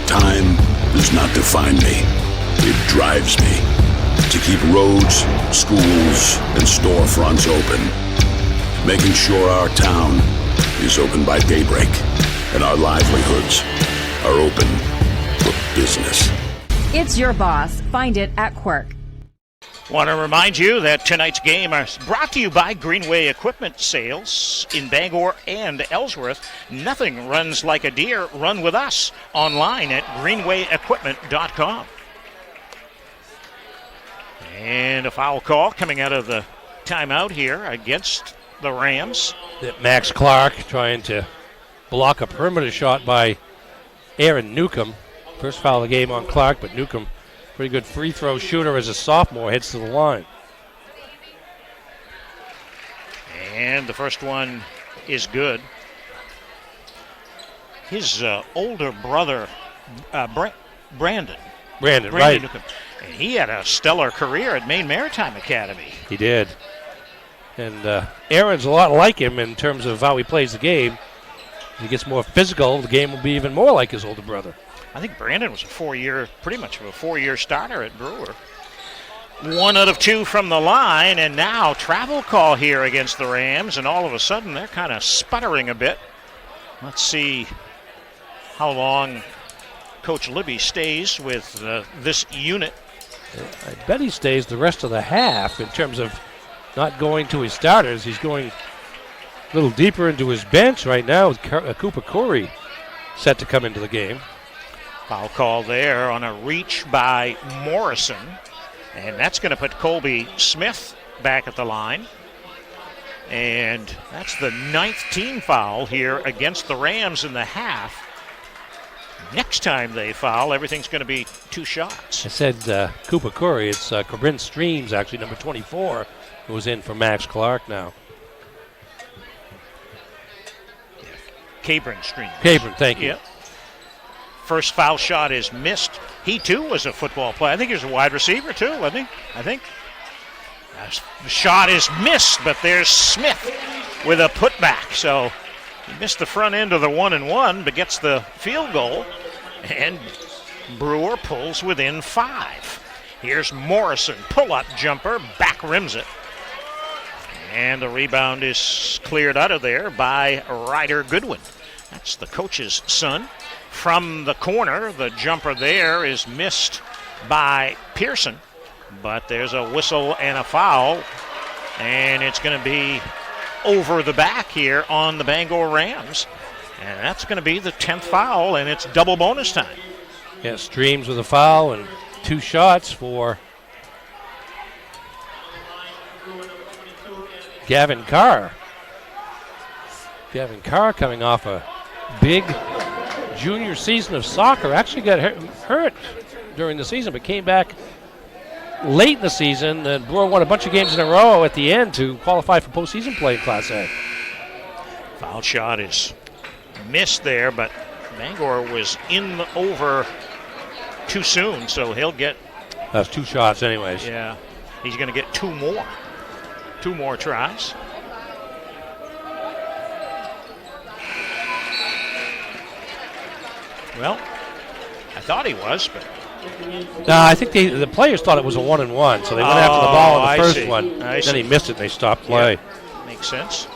Time does not define me. It drives me. To keep roads, schools, and storefronts open. Making sure our town is open by daybreak and our livelihoods are open for business. It's your boss. Find it at Quirk. Want to remind you that tonight's game is brought to you by Greenway Equipment Sales in Bangor and Ellsworth. Nothing runs like a deer. Run with us online at greenwayequipment.com. And a foul call coming out of the timeout here against the Rams. Max Clark trying to block a perimeter shot by Aaron Newcomb. First foul of the game on Clark, but Newcomb, pretty good free throw shooter as a sophomore, heads to the line. And the first one is good. His older brother, Brandon right. Newcomb, and he had a stellar career at Maine Maritime Academy. He did. And Aaron's a lot like him in terms of how he plays the game. As he gets more physical, the game will be even more like his older brother. I think Brandon was pretty much a four-year starter at Brewer. 1 out of 2 from the line, and now travel call here against the Rams, and all of a sudden they're kind of sputtering a bit. Let's see how long Coach Libby stays with this unit. I bet he stays the rest of the half in terms of not going to his starters. He's going a little deeper into his bench right now with Cooper Corey set to come into the game. Foul call there on a reach by Morrison. And that's going to put Colby Smith back at the line. And that's the 9th team foul here against the Rams in the half. Next time they foul, everything's going to be 2 shots. I said Cooper Corey. It's Corinne Streams, actually, number 24, who's in for Max Clark now. Cabron Streams. Cabron, thank you. Yep. First foul shot is missed. He, too, was a football player. I think he was a wide receiver, too, wasn't he? I think. The shot is missed, but there's Smith with a putback. So he missed the front end of the 1-and-1, but gets the field goal. And Brewer pulls within 5. Here's Morrison, pull-up jumper, back rims it. And the rebound is cleared out of there by Ryder Goodwin. That's the coach's son. From the corner, the jumper there is missed by Pearson, but there's a whistle and a foul, and it's going to be over the back here on the Bangor Rams, and that's going to be the 10th foul, and it's double bonus time. Yeah, Streams with a foul and 2 shots for Gavin Carr. Gavin Carr coming off a big junior season of soccer. Actually got hurt during the season, but came back late in the season, and Brewer won a bunch of games in a row at the end to qualify for postseason play in Class A. Foul shot is missed there, but Bangor was in over too soon, so he'll get... That's 2 shots anyways. Yeah, he's going to get 2 more. 2 more tries. Well, I thought he was, but... No, I think the players thought it was a 1-and-1, so they went after the ball on the first one. Then he missed it and they stopped play. Yeah, makes sense.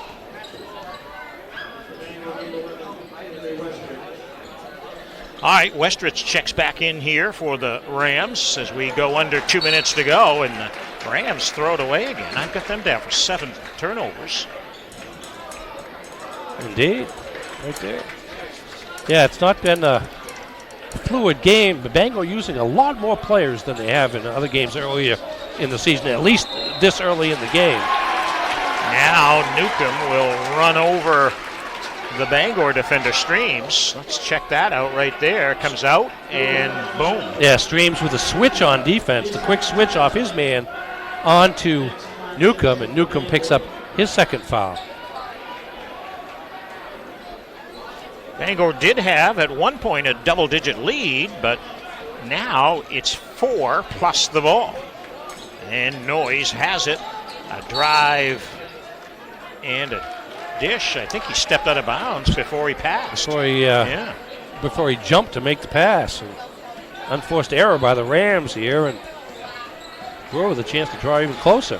All right, Westrich checks back in here for the Rams as we go under 2 minutes to go, and the Rams throw it away again. I've got them down for 7 turnovers. Indeed, right there. Yeah, it's not been a fluid game, but Bangor using a lot more players than they have in other games earlier in the season, at least this early in the game. Now Newcomb will run over the Bangor defender, Streams. Let's check that out right there. Comes out and boom. Yeah, Streams with a switch on defense, the quick switch off his man onto Newcomb, and Newcomb picks up his 2nd foul. Bangor did have at one point a double-digit lead, but now it's 4 plus the ball. And Noyes has it. A drive and a dish. I think he stepped out of bounds before he passed. Before he jumped to make the pass. And unforced error by the Rams here, and Brewer with a chance to draw even closer.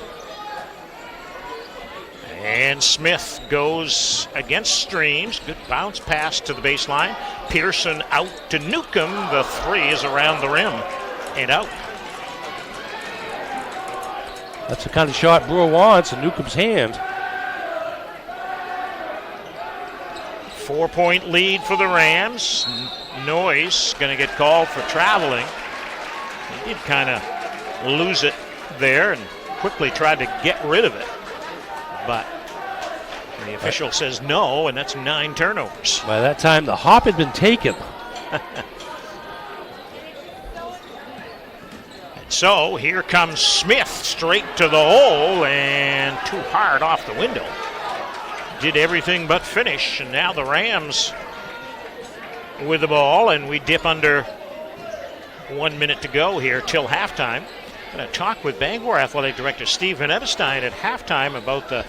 And Smith goes against Streams. Good bounce pass to the baseline. Pearson out to Newcomb. The 3 is around the rim and out. That's the kind of shot Brewer wants in Newcomb's hand. 4-point lead for the Rams. Noyes going to get called for traveling. He did kind of lose it there and quickly tried to get rid of it. But the official says no, and that's 9 turnovers. By that time, the hop had been taken. So here comes Smith straight to the hole and too hard off the window. Did everything but finish, and now the Rams with the ball, and we dip under 1 minute to go here till halftime. Going to talk with Bangor Athletic Director Steve Van Evenstein at halftime about the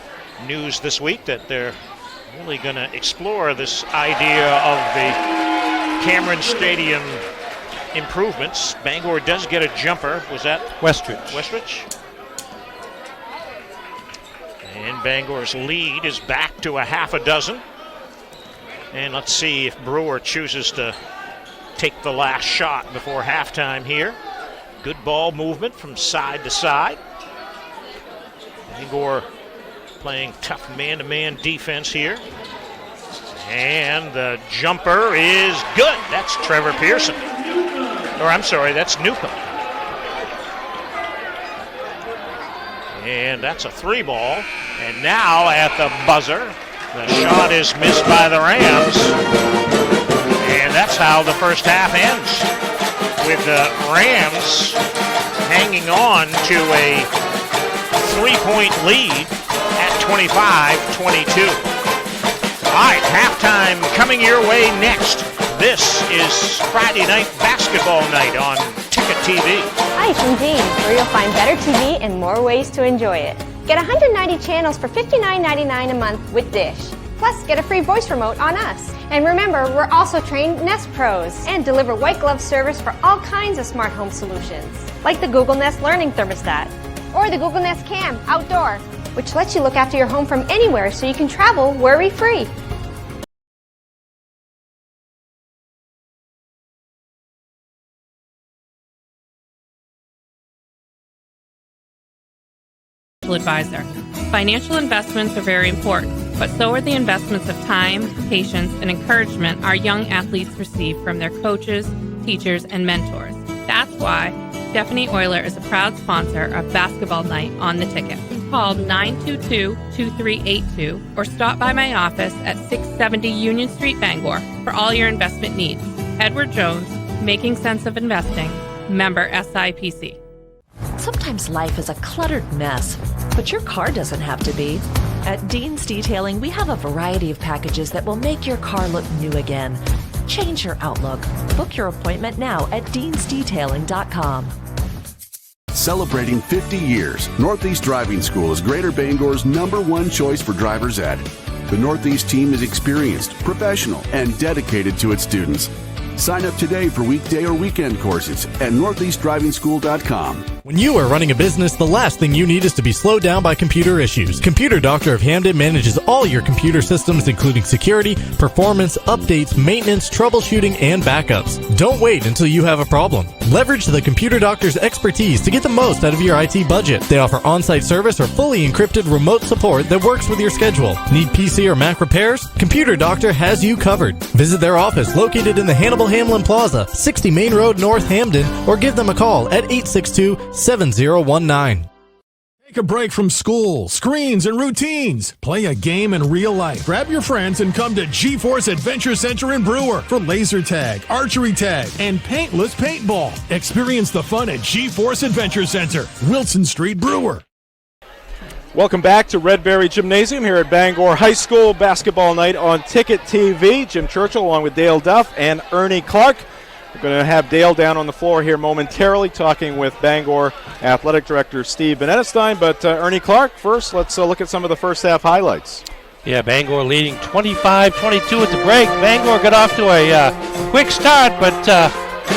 news this week that they're really going to explore this idea of the Cameron Stadium improvements. Bangor does get a jumper. Was that Westridge? And Bangor's lead is back to a half a dozen. And let's see if Brewer chooses to take the last shot before halftime here. Good ball movement from side to side. Bangor playing tough man-to-man defense here. And the jumper is good. That's Trevor Pearson. Or I'm sorry, that's Newcomb. And that's a 3-ball. And now at the buzzer, the shot is missed by the Rams. And that's how the first half ends, with the Rams hanging on to a 3-point lead at 25-22. All right, halftime coming your way next. This is Friday night basketball night on Ticket TV. Hi, from Dean, where you'll find better TV and more ways to enjoy it. Get 190 channels for $59.99 a month with Dish. Plus, get a free voice remote on us. And remember, we're also trained Nest Pros and deliver white glove service for all kinds of smart home solutions, like the Google Nest Learning Thermostat or the Google Nest Cam Outdoor, which lets you look after your home from anywhere so you can travel worry-free. Advisor. Financial investments are very important, but so are the investments of time, patience, and encouragement our young athletes receive from their coaches, teachers, and mentors. That's why Stephanie Euler is a proud sponsor of Basketball Night on the Ticket. Call 922-2382 or stop by my office at 670 Union Street, Bangor for all your investment needs. Edward Jones, Making Sense of Investing, member SIPC. Sometimes life is a cluttered mess, but your car doesn't have to be. At Dean's Detailing, we have a variety of packages that will make your car look new again. Change your outlook. Book your appointment now at deansdetailing.com. Celebrating 50 years, Northeast Driving School is Greater Bangor's #1 choice for driver's ed. The Northeast team is experienced, professional, and dedicated to its students. Sign up today for weekday or weekend courses at northeastdrivingschool.com. When you are running a business, the last thing you need is to be slowed down by computer issues. Computer Doctor of Hamden manages all your computer systems, including security, performance, updates, maintenance, troubleshooting, and backups. Don't wait until you have a problem. Leverage the Computer Doctor's expertise to get the most out of your IT budget. They offer on-site service or fully encrypted remote support that works with your schedule. Need PC or Mac repairs? Computer Doctor has you covered. Visit their office located in the Hannibal Hamlin Plaza, 60 Main Road, North Hamden, or give them a call at 862-7019. Take a break from school, screens, and routines. Play a game in real life. Grab your friends and come to G-Force Adventure Center in Brewer for laser tag, archery tag, and paintless paintball. Experience the fun at G-Force Adventure Center, Wilson Street, Brewer. Welcome back to Redberry Gymnasium here at Bangor High School basketball night on Ticket TV. Jim Churchill along with Dale Duff and Ernie Clark. We're going to have Dale down on the floor here momentarily talking with Bangor Athletic Director Steve Van Evenstein. But Ernie Clark, first let's look at some of the first half highlights. Yeah, Bangor leading 25-22 at the break. Bangor got off to a quick start, but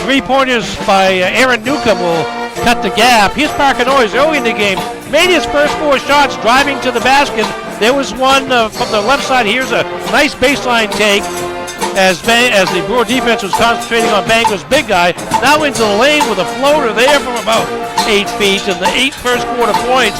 three-pointers by Aaron Newcomb will cut the gap. Here's Parker Noyes early in the game. Made his first 4 shots driving to the basket. There was one from the left side. Here's a nice baseline take as the Brewer defense was concentrating on Bangor's big guy. Now into the lane with a floater there from about 8 feet. And the 8 first quarter points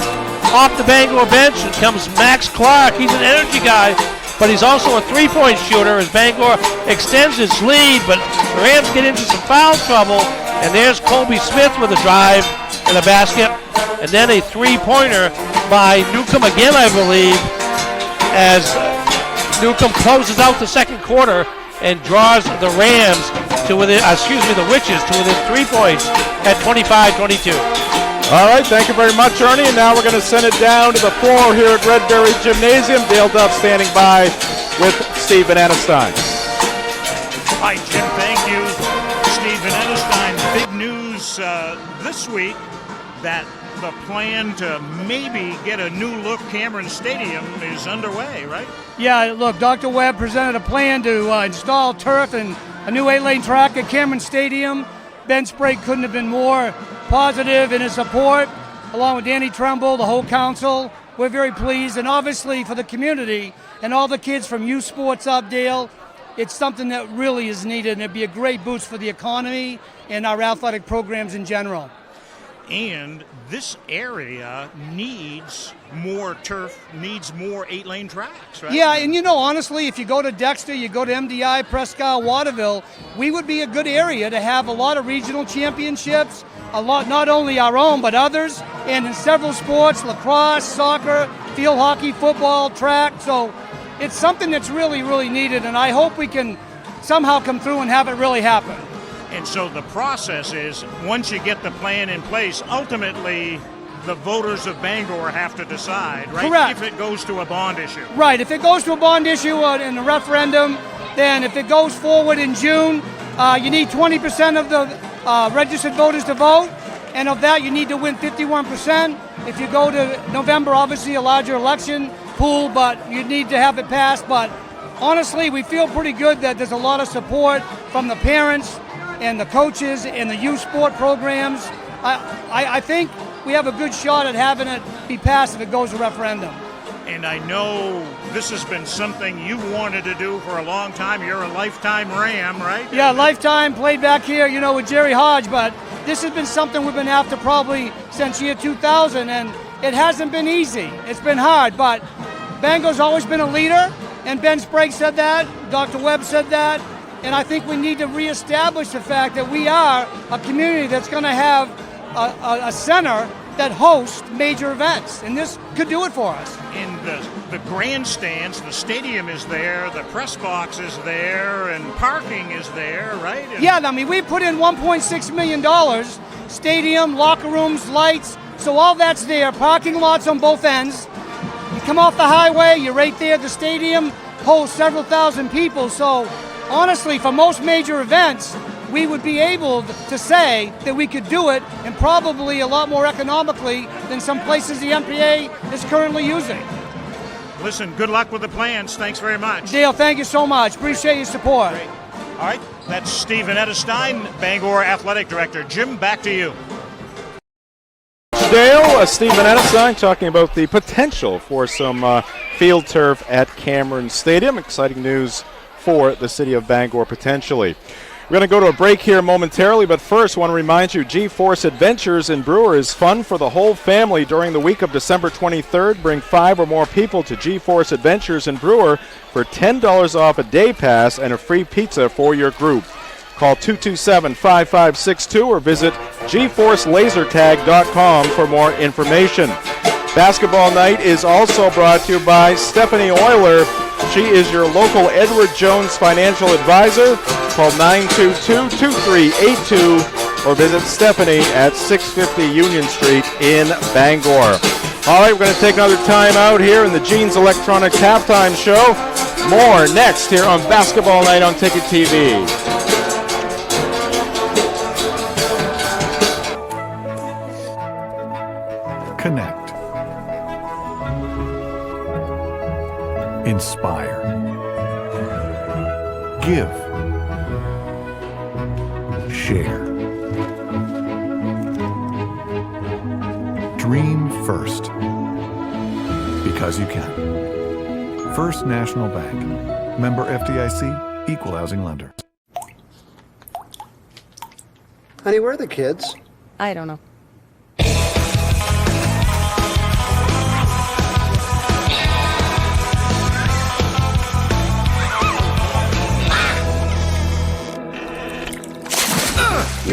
off the Bangor bench. And comes Max Clark. He's an energy guy, but he's also a three-point shooter as Bangor extends its lead. But the Rams get into some foul trouble. And there's Colby Smith with a drive. in the basket. And then a three-pointer by Newcomb again, I believe, as Newcomb closes out the second quarter and draws the Rams to within, the Witches to within 3 points at 25-22. All right, thank you very much, Ernie. And now we're going to send it down to the floor here at Redberry Gymnasium. Dale Duff standing by with Steve Van Anestein. Hi, Jim. Thank you. Steve Van Anestein. Big news this week that the plan to maybe get a new look Cameron Stadium is underway, right? Yeah, look, Dr. Webb presented a plan to install turf and a new 8-lane track at Cameron Stadium. Ben Sprague couldn't have been more positive in his support, along with Danny Tremble, the whole council. We're very pleased, and obviously for the community and all the kids from youth sports up, Dale, it's something that really is needed, and it'd be a great boost for the economy and our athletic programs in general. And this area needs more turf, needs more 8-lane tracks, right? Yeah, and honestly, if you go to Dexter, you go to MDI, Prescott, Waterville, we would be a good area to have a lot of regional championships, a lot, not only our own, but others, and in several sports, lacrosse, soccer, field hockey, football, track. So it's something that's really, really needed, and I hope we can somehow come through and have it really happen. And so the process is, once you get the plan in place, ultimately the voters of Bangor have to decide, right? Correct. If it goes to a bond issue. Right. If it goes to a bond issue in a referendum, then if it goes forward in June, you need 20% of the registered voters to vote, and of that you need to win 51%. If you go to November, obviously a larger election pool, but you need to have it passed. But honestly, we feel pretty good that there's a lot of support from the parents and the coaches and the youth sport programs. I think we have a good shot at having it be passed if it goes to referendum. And I know this has been something you wanted to do for a long time. You're a lifetime Ram, right? Yeah, lifetime, played back here, with Jerry Hodge, but this has been something we've been after probably since year 2000, and it hasn't been easy. It's been hard, but Bangor's always been a leader, and Ben Sprague said that, Dr. Webb said that, and I think we need to reestablish the fact that we are a community that's going to have a center that hosts major events, and this could do it for us. In the grandstands, the stadium is there, the press box is there, and parking is there, right? And we put in $1.6 million, stadium, locker rooms, lights, so all that's there, parking lots on both ends. You come off the highway, you're right there, the stadium holds several thousand people, so honestly, for most major events, we would be able to say that we could do it, and probably a lot more economically than some places the MPA is currently using. Listen, good luck with the plans. Thanks very much. Dale, thank you so much. Appreciate your support. Great. All right, that's Steve Van Anestein, Bangor Athletic Director. Jim, back to you. Dale, Steve Van Anestein talking about the potential for some field turf at Cameron Stadium. Exciting news for the city of Bangor potentially. We're going to go to a break here momentarily, but first I want to remind you, G-Force Adventures in Brewer is fun for the whole family during the week of December 23rd. Bring 5 or more people to G-Force Adventures in Brewer for $10 off a day pass and a free pizza for your group. Call 227-5562 or visit gforcelasertag.com for more information. Basketball night is also brought to you by Stephanie Euler. She is your local Edward Jones financial advisor. Call 922-2382 or visit Stephanie at 650 Union Street in Bangor. All right, we're going to take another time out here in the Jeans Electronics halftime show. More next here on Basketball Night on Ticket TV. Connect. Inspire. Give. Share. Dream first. Because you can. First National Bank. Member FDIC, Equal Housing Lender. Honey, where are the kids? I don't know.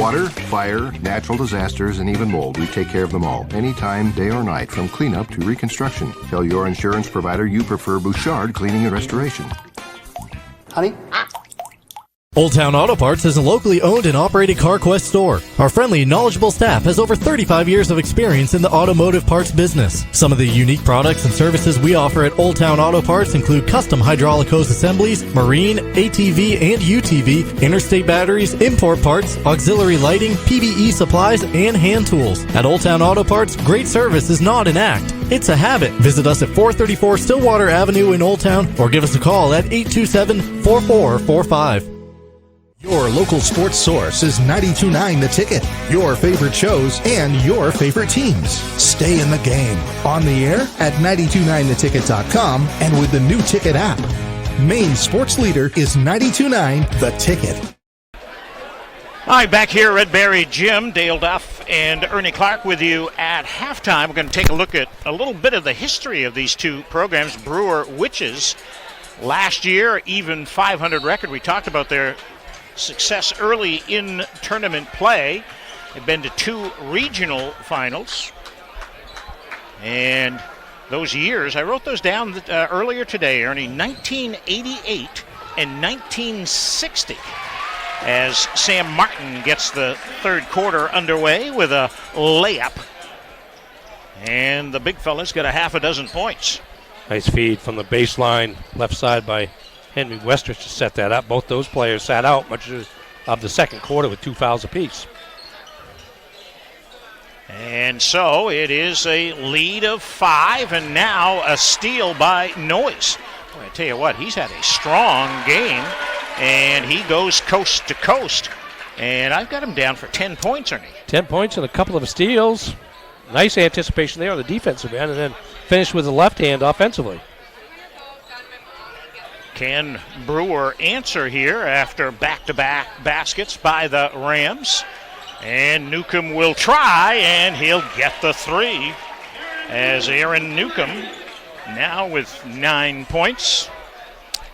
Water, fire, natural disasters, and even mold, we take care of them all, anytime, day or night, from cleanup to reconstruction. Tell your insurance provider you prefer Bouchard Cleaning and Restoration. Honey? Old Town Auto Parts is a locally owned and operated CarQuest store. Our friendly, knowledgeable staff has over 35 years of experience in the automotive parts business. Some of the unique products and services we offer at Old Town Auto Parts include custom hydraulic hose assemblies, marine, ATV and UTV, interstate batteries, import parts, auxiliary lighting, PVE supplies, and hand tools. At Old Town Auto Parts, great service is not an act. It's a habit. Visit us at 434 Stillwater Avenue in Old Town or give us a call at 827-4445. Your local sports source is 92.9 The Ticket. Your favorite shows and your favorite teams. Stay in the game. On the air at 929theticket.com and with the new Ticket app. Maine sports leader is 92.9 The Ticket. Hi, back here at Red Gym. Dale Duff and Ernie Clark with you at halftime. We're going to take a look at a little bit of the history of these two programs. Brewer Witches last year, even 500 record. We talked about their success early in tournament play. They've been to 2 regional finals. And those years, I wrote those down earlier today, Ernie, 1988 and 1960. As Sam Martin gets the third quarter underway with a layup. And the big fella's got a half a dozen points. Nice feed from the baseline, left side by Henry Westrich to set that up. Both those players sat out much of the second quarter with 2 fouls apiece. And so it is a lead of 5, and now a steal by Noyes. Boy, I tell you what, he's had a strong game, and he goes coast to coast. And I've got him down for 10 points, Ernie. 10 points and a couple of steals. Nice anticipation there on the defensive end, and then finished with the left hand offensively. Can Brewer answer here after back-to-back baskets by the Rams? And Newcomb will try, and he'll get the 3 as Aaron Newcomb now with 9 points.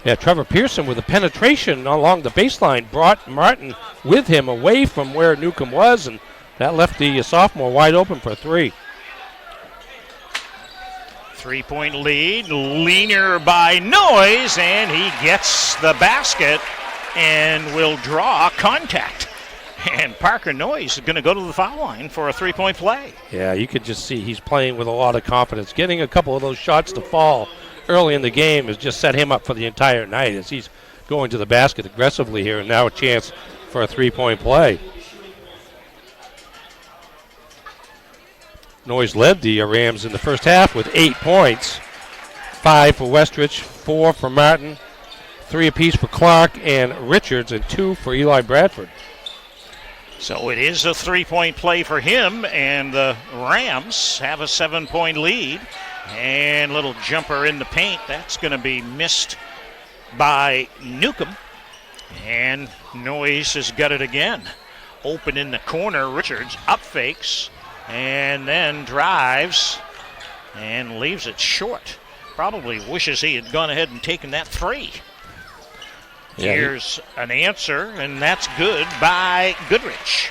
Yeah, Trevor Pearson with a penetration along the baseline brought Martin with him away from where Newcomb was, and that left the sophomore wide open for 3. 3-point lead, leaner by Noyes, and he gets the basket and will draw contact. And Parker Noyes is going to go to the foul line for a 3-point play. Yeah, you could just see he's playing with a lot of confidence. Getting a couple of those shots to fall early in the game has just set him up for the entire night as he's going to the basket aggressively here, and now a chance for a 3-point play. Noyes led the Rams in the first half with 8 points. 5 for Westrich, 4 for Martin, 3 apiece for Clark and Richards, and 2 for Eli Bradford. So it is a 3-point play for him, and the Rams have a 7-point lead. And little jumper in the paint. That's going to be missed by Newcomb. And Noyes has got it again. Open in the corner, Richards up fakes and then drives and leaves it short. Probably wishes he had gone ahead and taken that 3. Yeah, here's an answer, and that's good by Goodrich.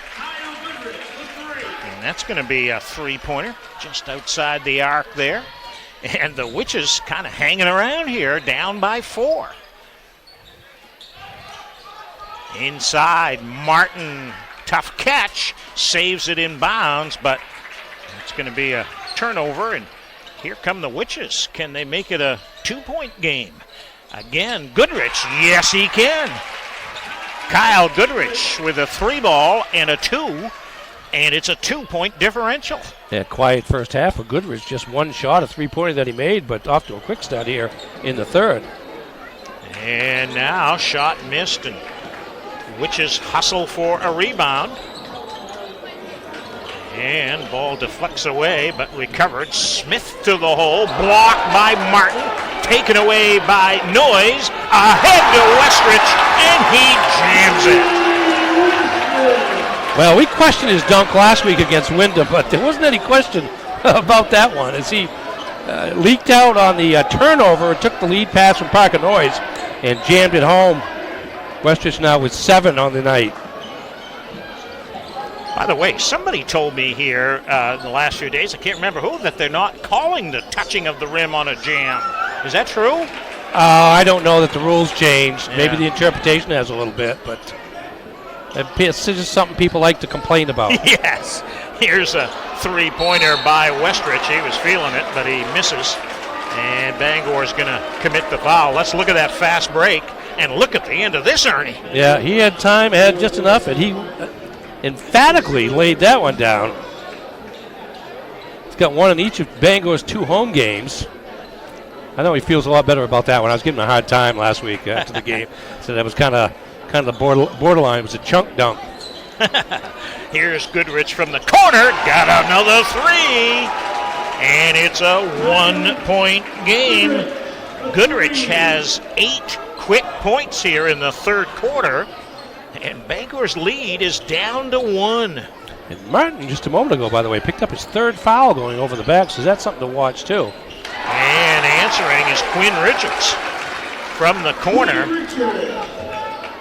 And that's going to be a 3-pointer just outside the arc there. And the Witches kind of hanging around here, down by 4. Inside, Martin, tough catch, saves it in bounds, but it's going to be a turnover, and here come the Witches. Can they make it a 2-point game? Again, Goodrich, yes he can. Kyle Goodrich with a 3-ball and a 2, and it's a 2-point differential. Yeah, quiet first half for Goodrich. Just one shot, a 3-pointer that he made, but off to a quick start here in the third. And now shot missed, and Witches hustle for a rebound. And ball deflects away, but recovered. Smith to the hole, blocked by Martin, taken away by Noyes, ahead to Westrich, and he jams it. Well, we questioned his dunk last week against Wyndham, but there wasn't any question about that one as he leaked out on the turnover, took the lead pass from Parker Noyes and jammed it home. Westrich now with 7 on the night. By the way, somebody told me here in the last few days, I can't remember who, that they're not calling the touching of the rim on a jam. Is that true? I don't know that the rules changed. Yeah. Maybe the interpretation has a little bit, but it's just something people like to complain about. Yes. Here's a three-pointer by Westrich. He was feeling it, but he misses. And Bangor's going to commit the foul. Let's look at that fast break and look at the end of this, Ernie. Yeah, he had time, had just enough, and he emphatically laid that one down. He's got one in each of Bangor's 2 home games. I know he feels a lot better about that one. I was giving him a hard time last week after the game. So that was kind of the borderline. It was a chunk dunk. Here's Goodrich from the corner. Got another 3. And it's a 1-point game. Goodrich has 8 quick points here in the third quarter. And Bangor's lead is down to 1. And Martin, just a moment ago, by the way, picked up his 3rd foul going over the back, so that's something to watch, too. And answering is Quinn Richards from the corner.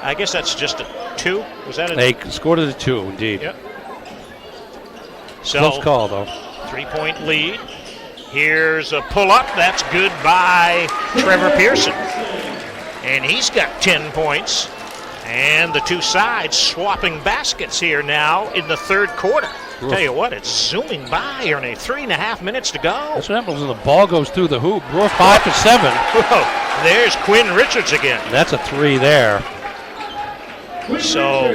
I guess that's just a 2. Was that a They scored it a 2, indeed. Yep. So, close call, though. 3-point lead. Here's a pull-up. That's good by Trevor Pearson. And he's got 10 points. And the two sides swapping baskets here now in the third quarter. Oof. Tell you what, it's zooming by, Ernie. 3.5 minutes to go. That's what happens when the ball goes through the hoop. Brewer 5 for 7. Whoa, there's Quinn Richards again. That's a 3 there. So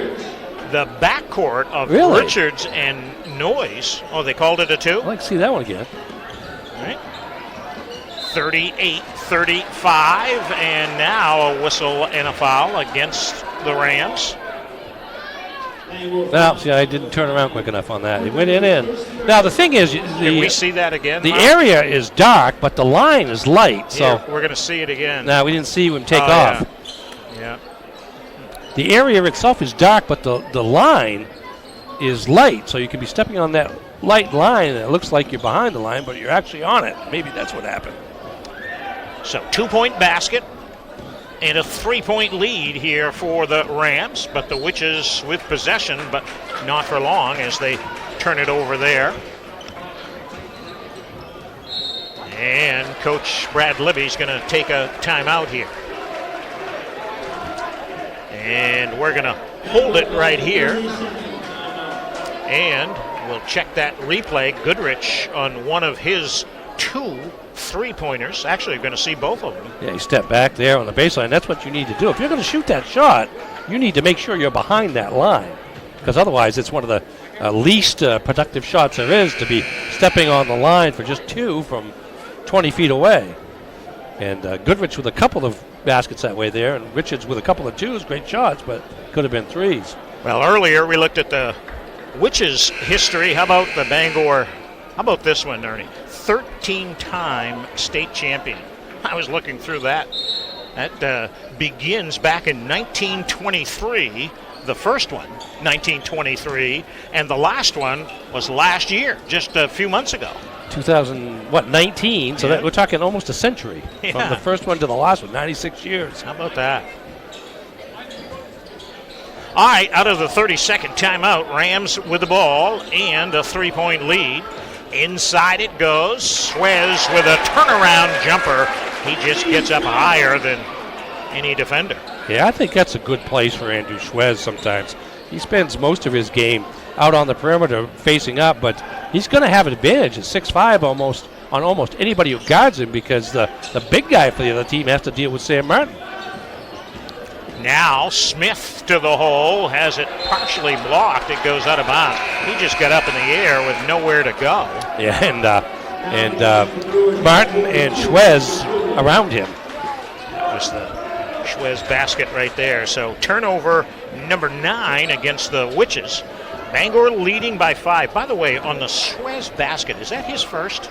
the backcourt of Richards and Noyes. Oh, they called it a 2? I'd like to see that one again. All right. 38-35, and now a whistle and a foul against the Rams. No, see, I didn't turn around quick enough on that. It went in. Now, the thing is, Can we see that again? the area is dark, but the line is light. So Here, we're going to see it again. now we didn't see him take off. Yeah. The area itself is dark, but the line is light. So you can be stepping on that light line, and it looks like you're behind the line, but you're actually on it. Maybe that's what happened. So 2-point basket and a 3-point lead here for the Rams, but the Witches with possession, but not for long as they turn it over there. And Coach Brad Libby's going to take a timeout here. And we're going to hold it right here. And we'll check that replay. Goodrich on one of his 2 3-pointers. Actually, you're going to see both of them. Yeah, you step back there on the baseline. That's what you need to do. If you're going to shoot that shot, you need to make sure you're behind that line, because otherwise it's one of the least productive shots there is to be stepping on the line for just 2 from 20 feet away. And Goodrich with a couple of baskets that way there, and Richards with a couple of 2s, great shots, but could have been 3s. Well, earlier we looked at the Witches' history. How about the Bangor? How about this one, Ernie? 13-time state champion. I was looking through that. That begins back in 1923, the first one, 1923, and the last one was last year, just a few months ago. 19? So that we're talking almost a century from the first one to the last one, 96 years. How about that? All right, out of the 30-second timeout, Rams with the ball and a 3-point lead. Inside it goes. Suez with a turnaround jumper. He just gets up higher than any defender. Yeah, I think that's a good place for Andrew Suez sometimes. He spends most of his game out on the perimeter facing up, but he's going to have an advantage at 6'5" almost on almost anybody who guards him, because the big guy for the other team has to deal with Sam Martin. Now Smith to the hole, has it partially blocked. It goes out of bounds. He just got up in the air with nowhere to go. Yeah, and Martin and Suez around him. That was the Suez basket right there. So turnover number 9 against the Witches. Bangor leading by 5. By the way, on the Suez basket, is that his first?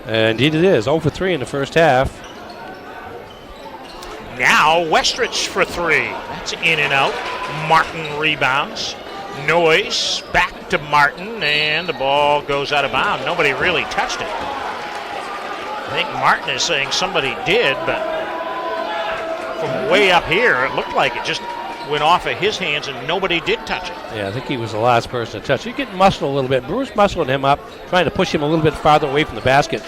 Indeed it is. 0 for 3 in the first half. Now Westrich for 3. That's in and out. Martin rebounds. Noyes back to Martin, and the ball goes out of bounds. Nobody really touched it. I think Martin is saying somebody did, but from way up here, it looked like it just went off of his hands and nobody did touch it. Yeah, I think he was the last person to touch. He's getting muscled a little bit. Brewer's muscling him up, trying to push him a little bit farther away from the basket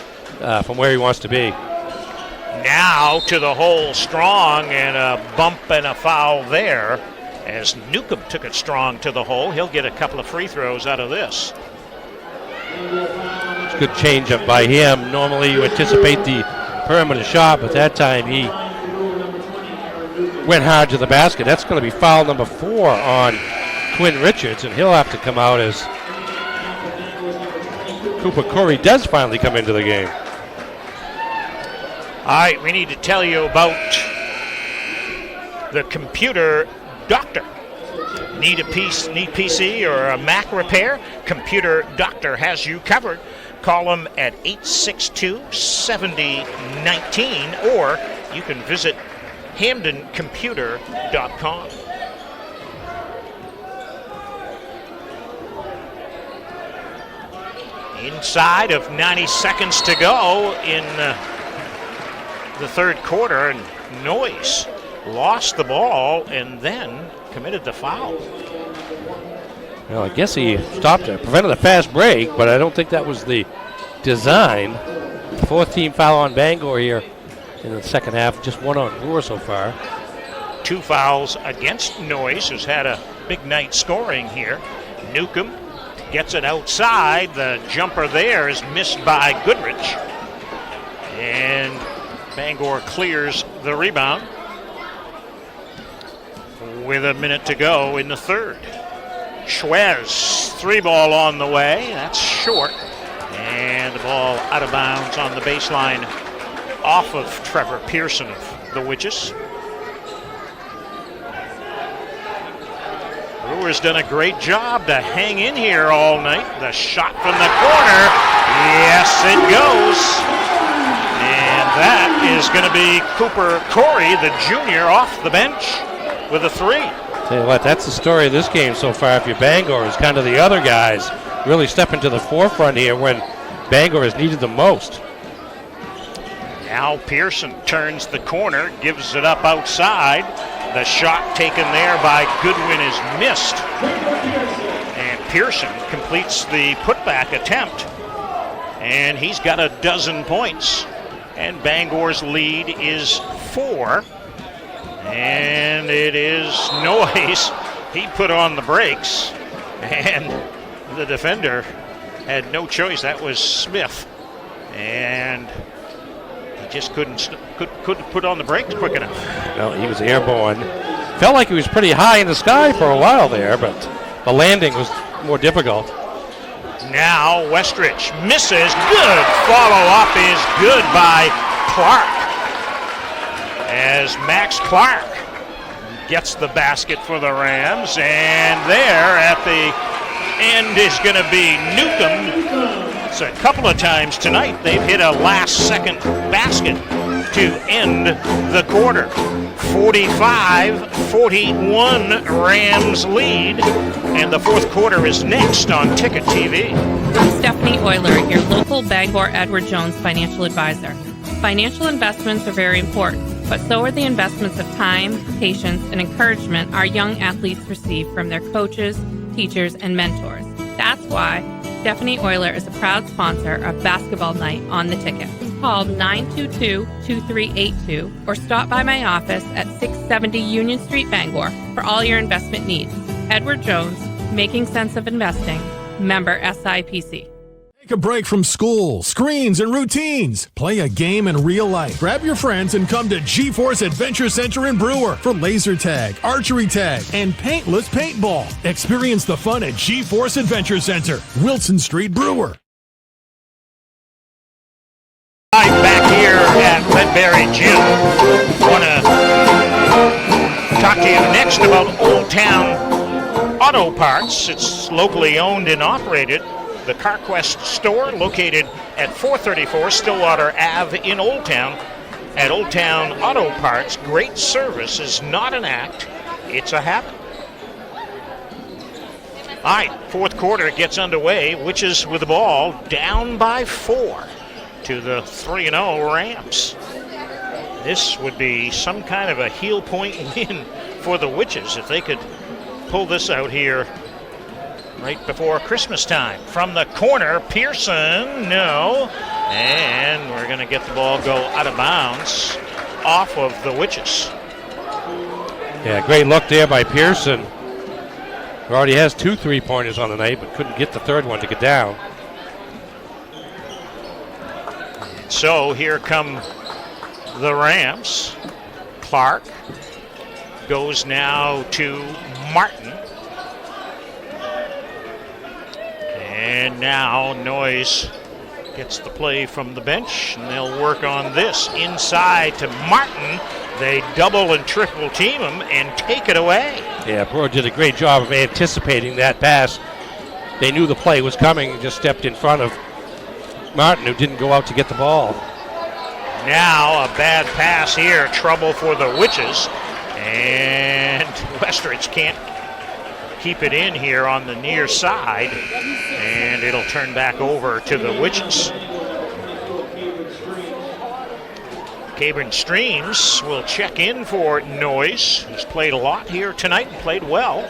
from where he wants to be. Now to the hole strong, and a bump and a foul there as Newcomb took it strong to the hole. He'll get a couple of free throws out of this. It's a good change-up by him. Normally you anticipate the perimeter shot, but that time he went hard to the basket. That's going to be foul number 4 on Quinn Richards, and he'll have to come out as Cooper Corey does finally come into the game. All right, we need to tell you about the computer doctor. Need PC or a Mac repair? Computer Doctor has you covered. Call them at 862-7019, or you can visit HamdenComputer.com. Inside of 90 seconds to go in the third quarter, and Noyes lost the ball and then committed the foul. Well, I guess he prevented a fast break, but I don't think that was the design. 4th team foul on Bangor here in the second half, just 1 on Brewer so far. 2 fouls against Noyes, who's had a big night scoring here. Newcomb gets it outside. The jumper there is missed by Goodrich. And Bangor clears the rebound with a minute to go in the third. Schwez, 3-ball on the way. That's short. And the ball out of bounds on the baseline off of Trevor Pearson of the Witches. Brewer's done a great job to hang in here all night. The shot from the corner. Yes, it goes. And that is going to be Cooper Corey, the junior, off the bench with a 3. Tell you what, that's the story of this game so far. If you're Bangor, is kind of the other guys really stepping to the forefront here when Bangor has needed the most. Now Pearson turns the corner, gives it up outside. The shot taken there by Goodwin is missed. And Pearson completes the putback attempt. And he's got a dozen points. And Bangor's lead is 4. And it is Noyes. He put on the brakes, and the defender had no choice. That was Smith, and he just couldn't put on the brakes quick enough. No, he was airborne. Felt like he was pretty high in the sky for a while there, but the landing was more difficult. Now Westrich misses. Good follow-up is good by Clark, as Max Clark gets the basket for the Rams, and there at the end is going to be Newcomb. So a couple of times tonight they've hit a last-second basket to end the quarter. 45-41 Rams lead, and the fourth quarter is next on Ticket TV. I'm Stephanie Euler, your local Bangor Edward Jones financial advisor. Financial investments are very important, but so are the investments of time, patience, and encouragement our young athletes receive from their coaches, teachers, and mentors. That's why Stephanie Euler is a proud sponsor of Basketball Night on the Ticket. Call 922-2382 or stop by my office at 670 Union Street, Bangor for all your investment needs. Edward Jones, making sense of investing. Member SIPC. Take a break from school, screens, and routines. Play a game in real life. Grab your friends and come to G-Force Adventure Center in Brewer for laser tag, archery tag, and paintless paintball. Experience the fun at G-Force Adventure Center, Wilson Street, Brewer. I'm back here at Ledbury Gym. Want to talk to you next about Old Town Auto Parts. It's locally owned and operated. The CarQuest store located at 434 Stillwater Ave in Old Town. At Old Town Auto Parts, great service is not an act, it's a habit. All right, fourth quarter gets underway. Witches with the ball, down by 4 to the 3-0 Rams. This would be some kind of a heel point win for the Witches if they could pull this out here right before Christmas time. From the corner, Pearson, no. And we're going to get the ball go out of bounds off of the Witches. Yeah, great look there by Pearson. He already has 2 3-pointers on the night, but couldn't get the third one to get down. So here come the Rams. Clark goes now to Martin. And now Noyes gets the play from the bench, and they'll work on this. Inside to Martin. They double and triple team him and take it away. Yeah, Brewer did a great job of anticipating that pass. They knew the play was coming and just stepped in front of Martin, who didn't go out to get the ball. Now a bad pass here. Trouble for the Witches. And Westridge can't keep it in here on the near side. And it'll turn back over to the Witches. Cabron Streams will check in for Noyes. He's played a lot here tonight and played well.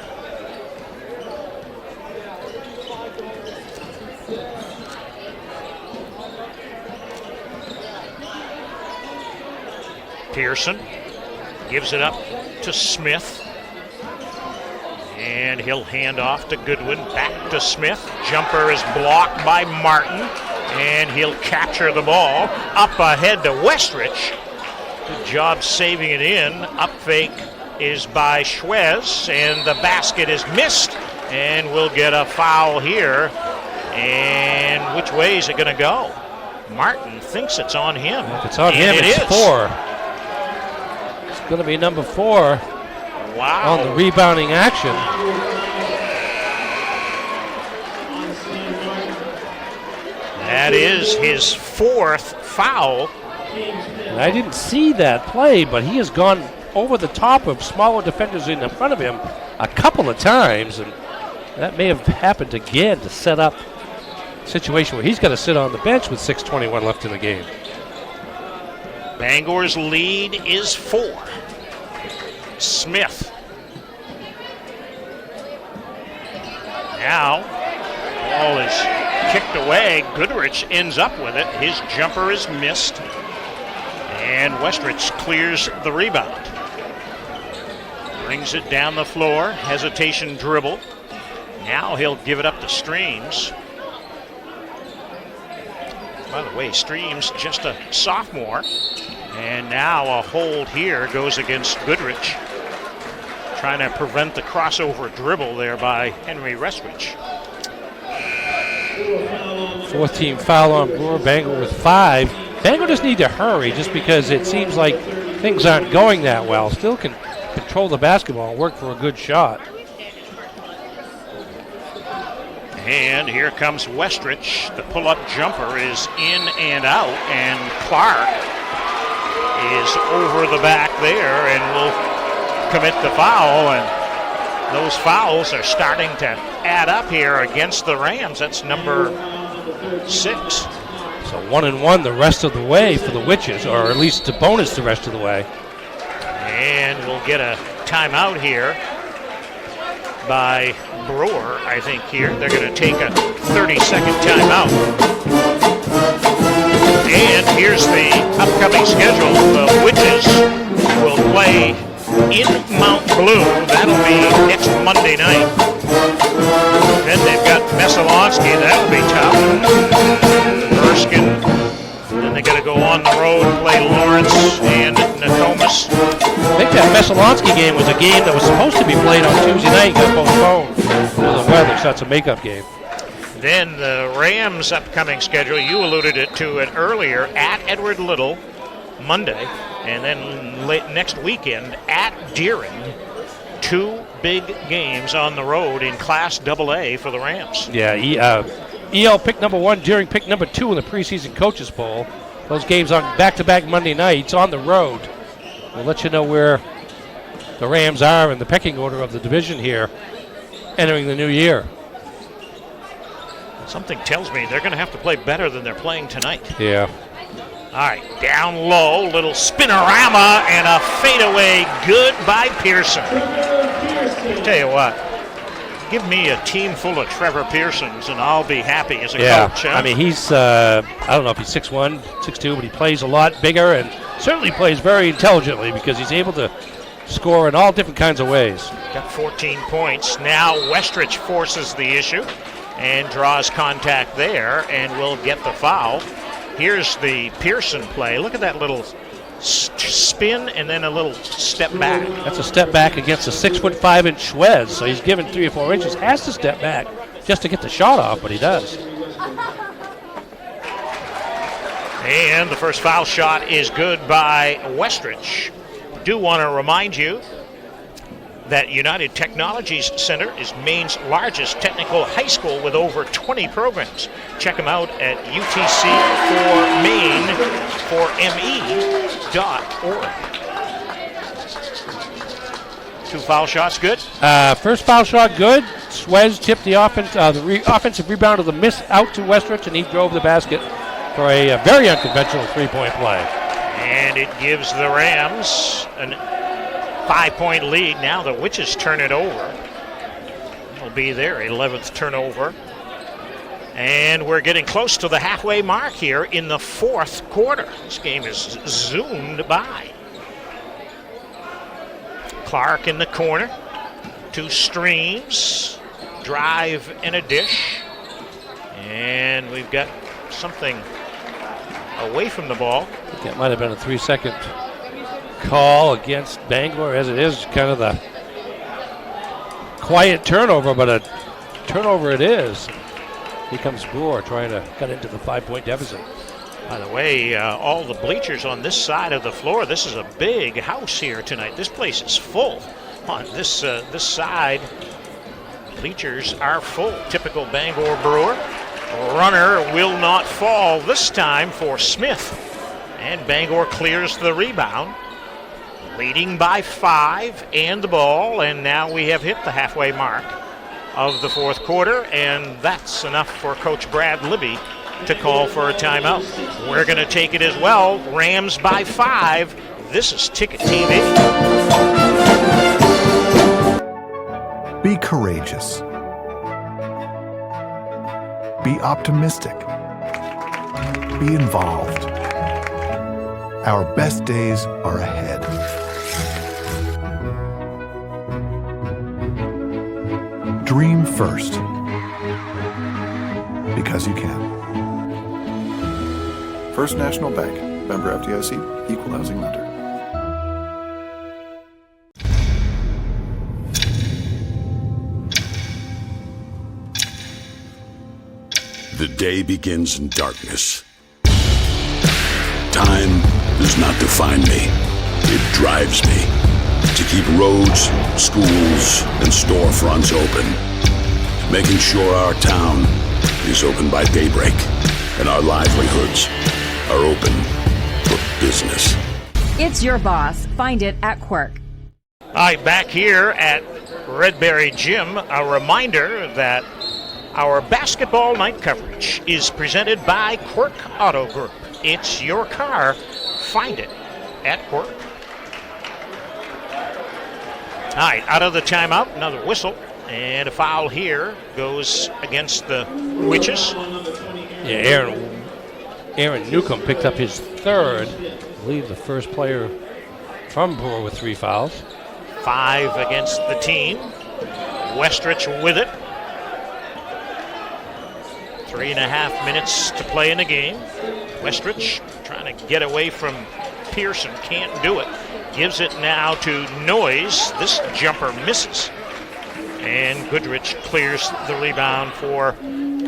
Pearson gives it up to Smith. And he'll hand off to Goodwin. Back to Smith. Jumper is blocked by Martin. And he'll capture the ball. Up ahead to Westridge. Good job saving it in. Up fake is by Schwez. And the basket is missed. And we'll get a foul here. And which way is it going to go? Martin thinks it's on him. If it's on him, it's 4. It's going to be number 4. Wow. On the rebounding action. That is his 4th foul. And I didn't see that play, but he has gone over the top of smaller defenders in front of him a couple of times, and that may have happened again to set up a situation where he's got to sit on the bench with 6:21 left in the game. Bangor's lead is 4. Smith. Now, ball is kicked away. Goodrich ends up with it. His jumper is missed. And Westridge clears the rebound. Brings it down the floor. Hesitation dribble. Now he'll give it up to Streams. By the way, Streams just a sophomore. And now a hold here goes against Goodrich. Trying to prevent the crossover dribble there by Henry Westridge. 4th team foul on Brewer. Bangor with 5. Bangor just need to hurry just because it seems like things aren't going that well. Still can control the basketball and work for a good shot. And here comes Westridge. The pull-up jumper is in and out, and Clark is over the back there and will commit the foul, and those fouls are starting to add up here against the Rams. That's number 6. So 1-1 the rest of the way for the Witches, or at least a bonus the rest of the way. And we'll get a timeout here by Brewer, I think here. They're going to take a 30-second timeout. And here's the upcoming schedule. The Witches will play in Mount Blue. That'll be next Monday night. Then they've got Messalonski. That'll be tough. Erskine. Then they got to go on the road and play Lawrence and Nokomis. I think that Messalonski game was a game that was supposed to be played on Tuesday night. Got postponed for the weather, so that's a makeup game. Then the Rams' upcoming schedule, you alluded to it earlier, at Edward Little, Monday, and then next weekend at Deering. 2 big games on the road in Class AA for the Rams. Yeah, EL pick number 1, Deering pick number 2 in the preseason coaches poll. Those games on back-to-back Monday nights on the road. We'll let you know where the Rams are in the pecking order of the division here entering the new year. Something tells me they're going to have to play better than they're playing tonight. Yeah. All right, down low, little spinorama and a fadeaway, good by Pearson. Tell you what, give me a team full of Trevor Pearsons and I'll be happy as a coach. Huh? I mean, he's, I don't know if he's 6'1", 6'2", but he plays a lot bigger and certainly plays very intelligently because he's able to score in all different kinds of ways. Got 14 points. Now Westrich forces the issue and draws contact there and will get the foul. Here's the Pearson play. Look at that little spin and then a little step back. That's a step back against a 6'5" Schwez, so he's given 3 or 4 inches. Has to step back just to get the shot off, but he does. And the first foul shot is good by Westrich. Do want to remind you that United Technologies Center is Maine's largest technical high school with over 20 programs. Check them out at UTC4Maine4ME.org. 2 foul shots good? First foul shot good. Schwez tipped the offensive rebound of the miss out to Westrich, and he drove the basket for a very unconventional 3-point play. And it gives the Rams a 5-point lead. Now the Witches turn it over. It'll be their 11th turnover. And we're getting close to the halfway mark here in the 4th quarter. This game is zoomed by. Clark in the corner. 2 streams. Drive and a dish. And we've got something away from the ball. I think that might have been a 3-second call against Bangor, as it is kind of the quiet turnover, but a turnover it is. Here comes Brewer trying to cut into the 5-point deficit. By the way, all the bleachers on this side of the floor, this is a big house here tonight. This place is full. On this side, bleachers are full. Typical Bangor Brewer. Runner will not fall this time for Smith. And Bangor clears the rebound. Leading by 5 and the ball. And now we have hit the halfway mark of the 4th quarter. And that's enough for Coach Brad Libby to call for a timeout. We're going to take it as well. Rams by 5. This is Ticket TV. Be courageous. Be optimistic. Be involved. Our best days are ahead. Dream first. Because you can. First National Bank. Member FDIC. Equal housing lender. The day begins in darkness. Time does not define me. It drives me to keep roads, schools, and storefronts open, making sure our town is open by daybreak and our livelihoods are open for business. It's your boss. Find it at Quirk. All right, back here at Redberry Gym, a reminder that our basketball night coverage is presented by Quirk Auto Group. It's your car. Find it at Quirk. All right, out of the timeout, another whistle, and a foul here goes against the Witches. Yeah, Aaron Newcomb picked up his 3rd. I believe the first player from Brewer with 3 fouls. 5 against the team. Westrich with it. 3.5 minutes to play in the game. Westrich trying to get away from Pearson, can't do it. Gives it now to Noyes. This jumper misses. And Goodrich clears the rebound for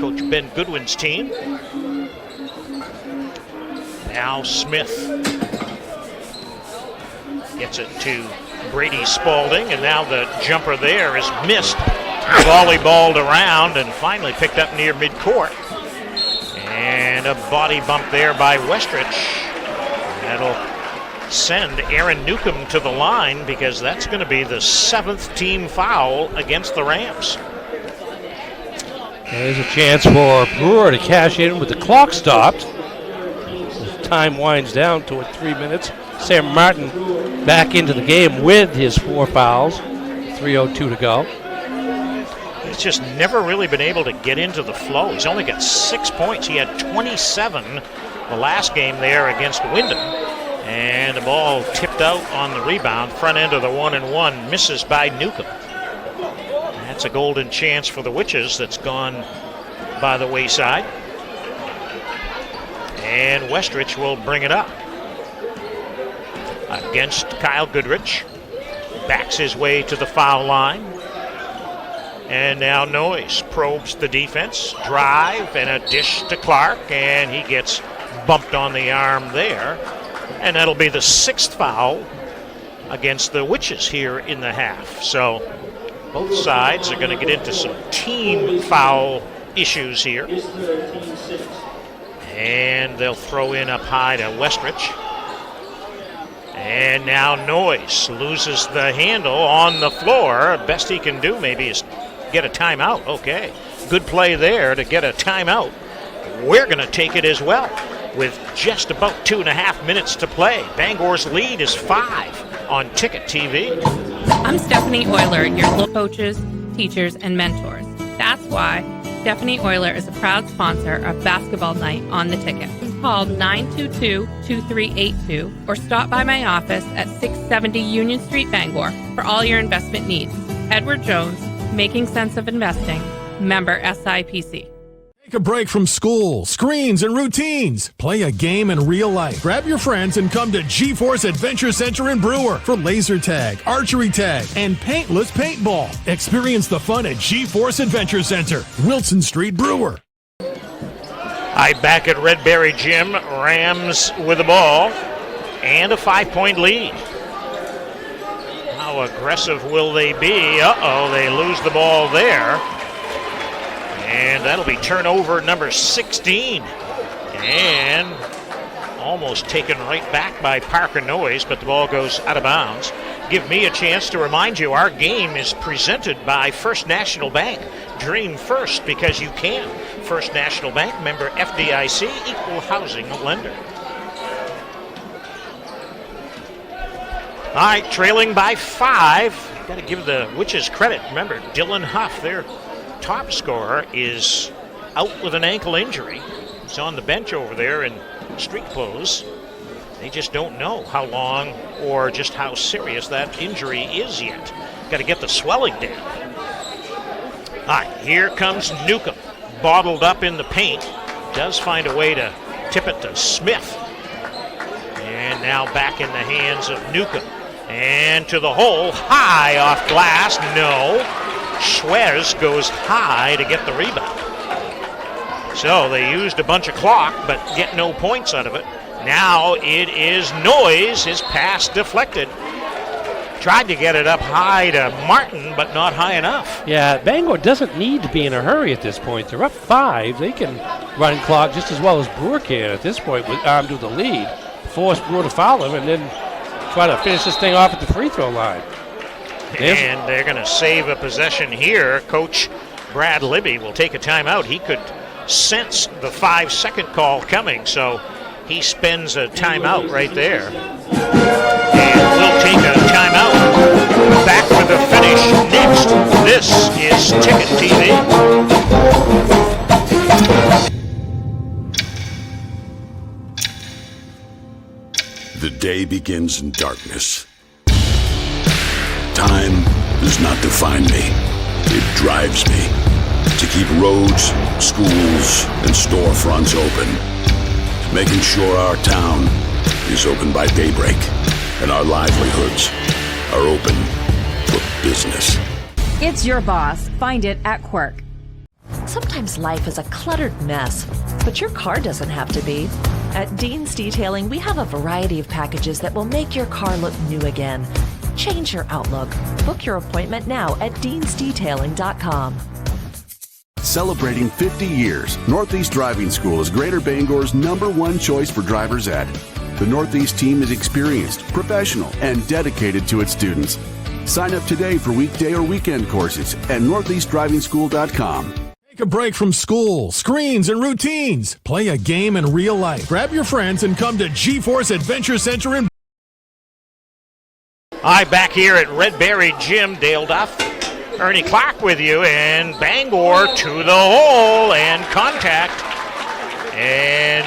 Coach Ben Goodwin's team. Now Smith gets it to Brady Spalding, and now the jumper there is missed. Volleyballed around and finally picked up near midcourt. And a body bump there by Westrich. That'll send Aaron Newcomb to the line because that's going to be the 7th team foul against the Rams. There's a chance for Brewer to cash in with the clock stopped. time winds down to 3 minutes. Sam Martin back into the game with his 4 fouls. 3:02 to go. He's just never really been able to get into the flow. He's only got 6 points. He had 27 the last game there against Wyndham. And the ball tipped out on the rebound. Front end of the 1-and-1 misses by Newcomb. That's a golden chance for the Witches that's gone by the wayside. And Westrich will bring it up against Kyle Goodrich. Backs his way to the foul line. And now Noyes probes the defense. Drive and a dish to Clark, and he gets bumped on the arm there. And that'll be the 6th foul against the Witches here in the half. So both sides are going to get into some team foul issues here. And they'll throw in up high to Westrich. And now Noyes loses the handle on the floor. Best he can do maybe is get a timeout. Okay, good play there to get a timeout. We're going to take it as well with just about 2.5 minutes to play. Bangor's lead is 5 on Ticket TV. I'm Stephanie Euler, your local coaches, teachers, and mentors. That's why Stephanie Euler is a proud sponsor of Basketball Night on the Ticket. Call 922-2382 or stop by my office at 670 Union Street, Bangor for all your investment needs. Edward Jones, Making Sense of Investing, member SIPC. Take a break from school, screens, and routines. Play a game in real life. Grab your friends and come to G-Force Adventure Center in Brewer for laser tag, archery tag, and paintless paintball. Experience the fun at G-Force Adventure Center, Wilson Street, Brewer. Back at Redberry Gym, Rams with the ball and a 5-point lead. How aggressive will they be? Uh-oh, they lose the ball there. And that'll be turnover number 16. And almost taken right back by Parker Noyes, but the ball goes out of bounds. Give me a chance to remind you our game is presented by First National Bank. Dream first because you can. First National Bank, member FDIC, equal housing lender. All right, trailing by 5. Got to give the Witches credit. Remember, Dylan Huff, their top scorer, is out with an ankle injury. He's on the bench over there in street clothes. They just don't know how long or just how serious that injury is yet. Got to get the swelling down. All right, here comes Newcomb, bottled up in the paint. Does find a way to tip it to Smith. And now back in the hands of Newcomb. And to the hole, high off glass, no. Schwez goes high to get the rebound. So they used a bunch of clock, but get no points out of it. Now it is Noyes, his pass deflected. Tried to get it up high to Martin, but not high enough. Yeah, Bangor doesn't need to be in a hurry at this point. They're up 5. They can run clock just as well as Brewer can at this point, armed with the lead. Force Brewer to foul him and then try to finish this thing off at the free throw line. And they're going to save a possession here. Coach Brad Libby will take a timeout. He could sense the 5-second call coming, so he spends a timeout right there. And we'll take a timeout. Back for the finish next. This is Ticket TV. The day begins in darkness. Time does not define me. It drives me to keep roads, schools, and storefronts open, making sure our town is open by daybreak and our livelihoods are open for business. It's your boss. Find it at Quirk. Sometimes life is a cluttered mess, but your car doesn't have to be. At Dean's Detailing, we have a variety of packages that will make your car look new again. Change your outlook. Book your appointment now at deansdetailing.com. Celebrating 50 years, Northeast Driving School is Greater Bangor's #1 choice for driver's ed. The Northeast team is experienced, professional, and dedicated to its students. Sign up today for weekday or weekend courses at northeastdrivingschool.com. Take A break from school, screens, and routines. Play a game in real life. Grab your friends and come to GeForce Adventure Center in Hi, back here at Redberry Gym, Dale Duff, Ernie Clark with you, and Bangor to the hole and contact. And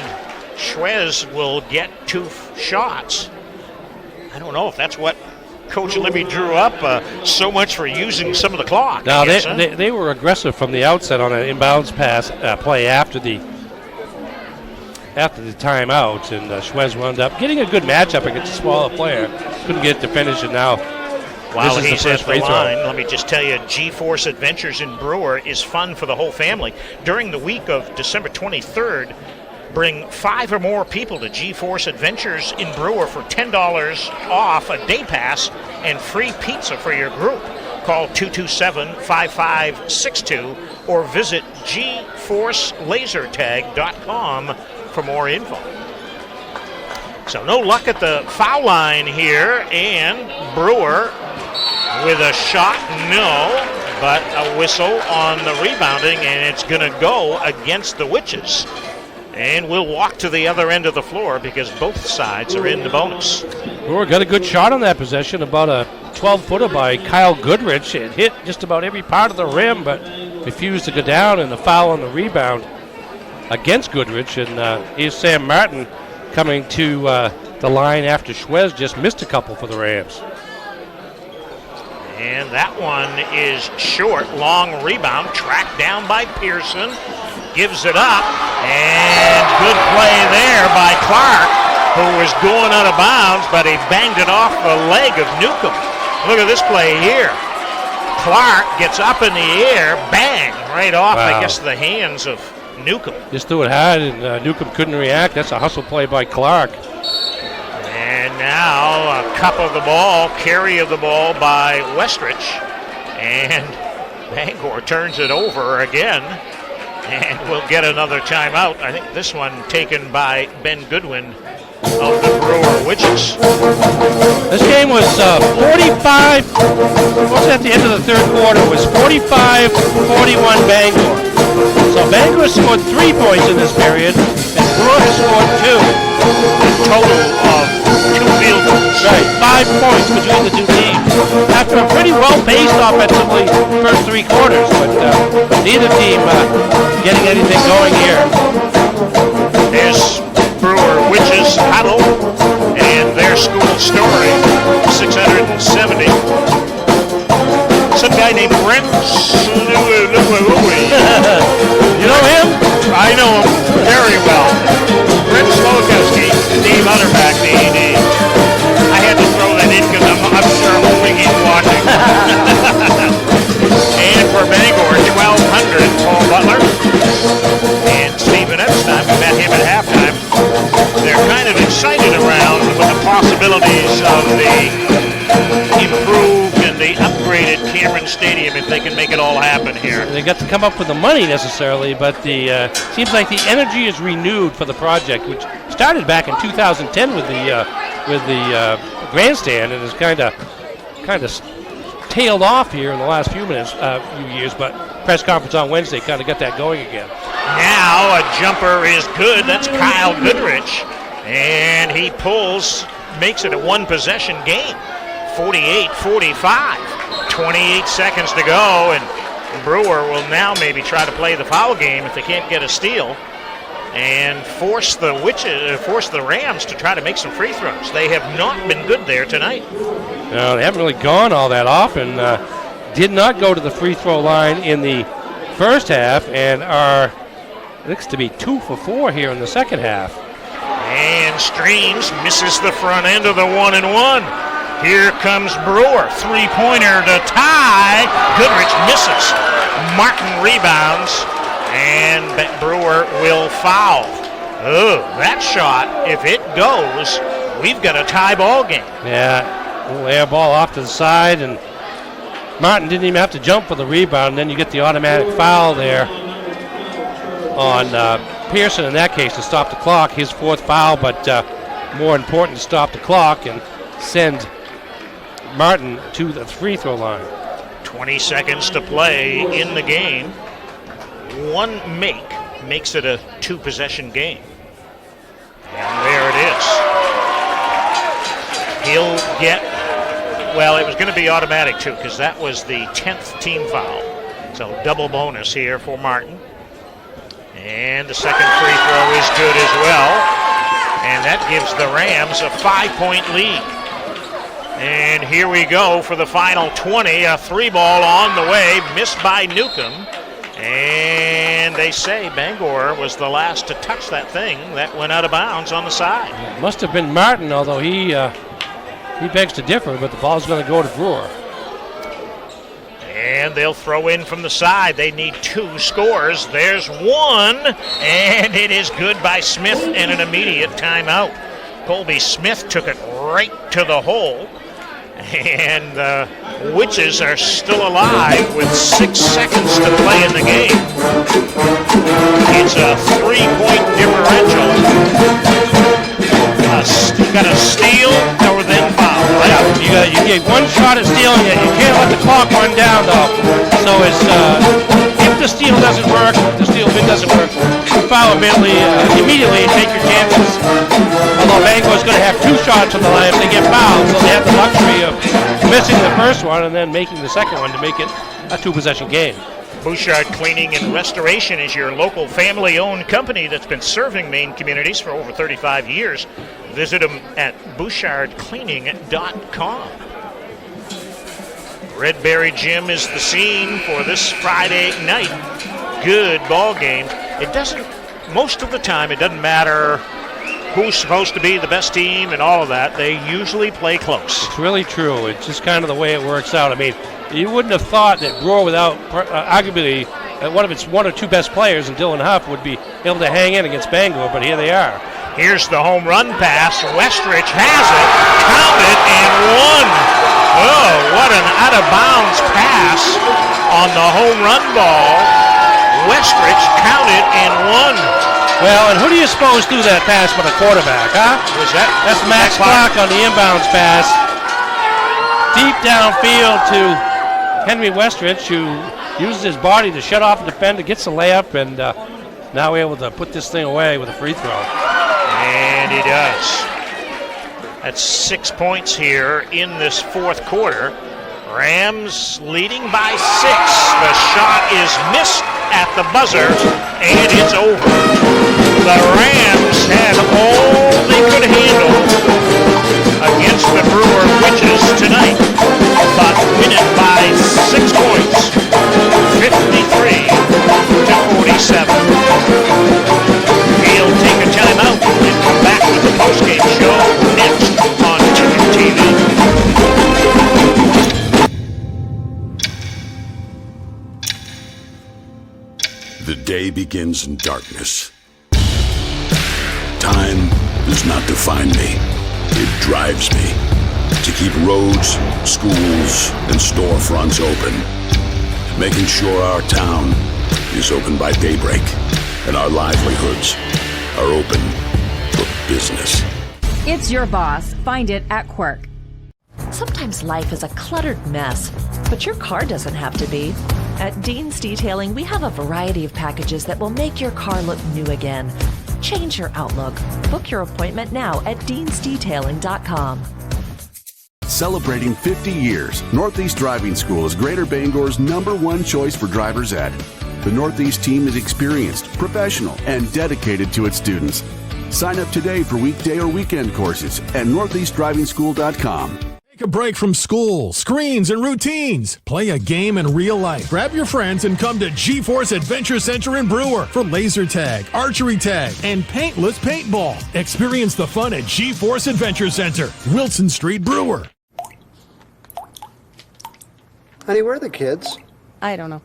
Schwez will get 2 shots. I don't know if that's what Coach Libby drew up, so much for using some of the clock. No, guess, they were aggressive from the outset on an inbounds pass play after the timeout, and Schwez wound up getting a good matchup against a smaller player. Couldn't get it to finish, and now while this is he's the at first the free throw. line, let me just tell you, GeForce Adventures in Brewer is fun for the whole family. During the week of December 23rd, bring 5 or more people to GeForce Adventures in Brewer for $10 off a day pass and free pizza for your group. Call 227-5562 or visit GeForceLaserTag.com for more info. So no luck at the foul line here, and Brewer with a shot, no, but a whistle on the rebounding, and it's going to go against the Witches. And we'll walk to the other end of the floor because both sides are in the bonus. Brewer got a good shot on that possession, about a 12-footer by Kyle Goodrich. It hit just about every part of the rim, but refused to go down, and the foul on the rebound against Goodrich. And here's Sam Martin coming to the line after Schwez just missed a couple for the Rams. And that one is short. Long rebound, tracked down by Pearson. Gives it up, and good play there by Clark, who was going out of bounds, but he banged it off the leg of Newcomb. Look at this play here. Clark gets up in the air, bang, right off, Wow. I guess, the hands of Newcomb. Just threw it hard, and Newcomb couldn't react. That's a hustle play by Clark. And now a cup of the ball, carry of the ball by Westrich, and Bangor turns it over again. And we'll get another timeout. I think this one taken by Ben Goodwin of the Brewer Witches. This game was 45, what's at the end of the third quarter, was 45-41 Bangor. So Bangor scored 3 points in this period, and Brewer has scored 2. A total of 2 field goals. Right, 5 points between the two teams. After a pretty well-paced offensively first 3 quarters, but neither team getting anything going here. There's Brewer Witches huddle and their school story, 670. Some guy named Brent. You know him? I know him very well. Brent Slokowski, Dave Utterback, the AD. I had to throw that in because I'm sure hoping he's watching. And for Bangor, 1,200, Paul Butler. And Stephen Epstein, we met him at halftime. They're kind of excited around with the possibilities of the improved and the upgraded Cameron Stadium if they can make it all happen here. They got to come up with the money necessarily, but the seems like the energy is renewed for the project, which started back in 2010 with the grandstand, and has kind of tailed off here in the last few years. But press conference on Wednesday kind of got that going again. Now a jumper is good. That's Kyle Goodrich, and he pulls, makes it a 1-possession game. 48-45. 28 seconds to go, and Brewer will now maybe try to play the foul game if they can't get a steal and force the Rams to try to make some free throws. They have not been good there tonight. No, they haven't really gone all that often. Did not go to the free throw line in the first half, and looks to be 2 for 4 here in the second half. And Streams misses the front end of the 1-and-1. Here comes Brewer, 3-pointer to tie. Goodrich misses. Martin rebounds, and Brewer will foul. Oh, that shot, if it goes, we've got a tie ball game. Yeah, little air ball off to the side, and Martin didn't even have to jump for the rebound, and then you get the automatic foul there on Pearson in that case to stop the clock. His 4th foul, but more important to stop the clock and send Martin to the free throw line. 20 seconds to play in the game. one make makes it a two-possession game. And there it is. He'll get, well, it was going to be automatic too, because that was the 10th team foul. So double bonus here for Martin. And the second free throw is good as well. And that gives the Rams a 5-point lead. And here we go for the final 20. A three ball on the way, missed by Newcomb. And they say Bangor was the last to touch that thing that went out of bounds on the side. It must have been Martin, although he begs to differ, but the ball's going to go to Brewer. And they'll throw in from the side. They need two scores. There's one, and it is good by Smith and an immediate timeout. Colby Smith took it right to the hole. And the Witches are still alive with 6 seconds to play in the game. It's a 3-point differential. Got a steal or then foul. Yeah, you get one shot at stealing it. You can't let the clock run down, though. So it's if the steal doesn't work, if the steal bid doesn't work, you foul immediately and take your chances. Although Bangor's going to have 2 shots on the line if they get fouled, so they have the luxury of missing the first one and then making the second one to make it a 2-possession game. Bouchard Cleaning and Restoration is your local family-owned company that's been serving Maine communities for over 35 years. Visit them at bouchardcleaning.com. Redberry Gym is the scene for this Friday night. Good ball game. Most of the time, it doesn't matter who's supposed to be the best team and all of that. They usually play close. It's really true. It's just kind of the way it works out. I mean, you wouldn't have thought that Brewer, without arguably one of its 1 or 2 best players, and Dylan Huff, would be able to hang in against Bangor, but here they are. Here's the home run pass. Westrich has it, counted, and one. Oh, what an out-of-bounds pass on the home run ball. Westrich counted and won. Well, and who do you suppose threw that pass but a quarterback, huh? That's Max Clark on the inbounds pass. Deep downfield to Henry Westrich, who uses his body to shut off the defender, gets a layup, and now able to put this thing away with a free throw. And he does. That's 6 points here in this fourth quarter. Rams leading by 6. The shot is missed at the buzzer, and it's over. The Rams had all they could handle against the Brewer Witches tonight, but win it by 6 points, 53-47. We'll take a timeout and come back with the postgame show next on Ticket TV. The day begins in darkness. Time does not define me. It drives me to keep roads, schools, and storefronts open, making sure our town is open by daybreak and our livelihoods are open for business. It's your boss. Find it at Quirk. Sometimes life is a cluttered mess, but your car doesn't have to be. At Dean's Detailing, we have a variety of packages that will make your car look new again. Change your outlook. Book your appointment now at deansdetailing.com. Celebrating 50 years, Northeast Driving School is Greater Bangor's #1 choice for driver's ed. The Northeast team is experienced, professional, and dedicated to its students. Sign up today for weekday or weekend courses at northeastdrivingschool.com. Take a break from school, screens, and routines. Play a game in real life. Grab your friends and come to G-Force Adventure Center in Brewer for laser tag, archery tag, and paintless paintball. Experience the fun at G-Force Adventure Center, Wilson Street, Brewer. Honey, where are the kids? I don't know.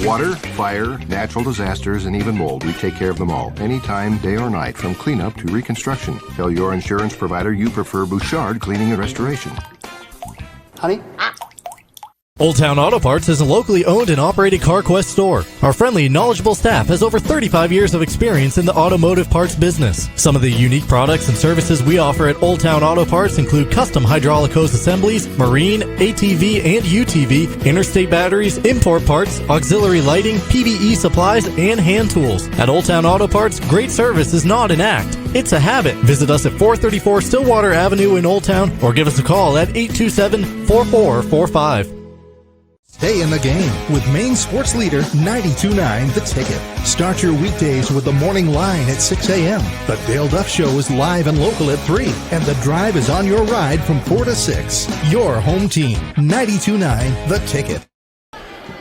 Water, fire, natural disasters, and even mold, we take care of them all, anytime, day or night, from cleanup to reconstruction. Tell your insurance provider you prefer Bouchard Cleaning and Restoration. Honey? Old Town Auto Parts is a locally owned and operated CarQuest store. Our friendly, knowledgeable staff has over 35 years of experience in the automotive parts business. Some of the unique products and services we offer at Old Town Auto Parts include custom hydraulic hose assemblies, marine, ATV and UTV, interstate batteries, import parts, auxiliary lighting, PVE supplies, and hand tools. At Old Town Auto Parts, great service is not an act. It's a habit. Visit us at 434 Stillwater Avenue in Old Town or give us a call at 827-4445. Stay in the game with Maine sports leader 92.9 The Ticket. Start your weekdays with the morning line at 6 a.m. The Dale Duff Show is live and local at 3, and The Drive is on your ride from 4 to 6. Your home team, 92.9 The Ticket.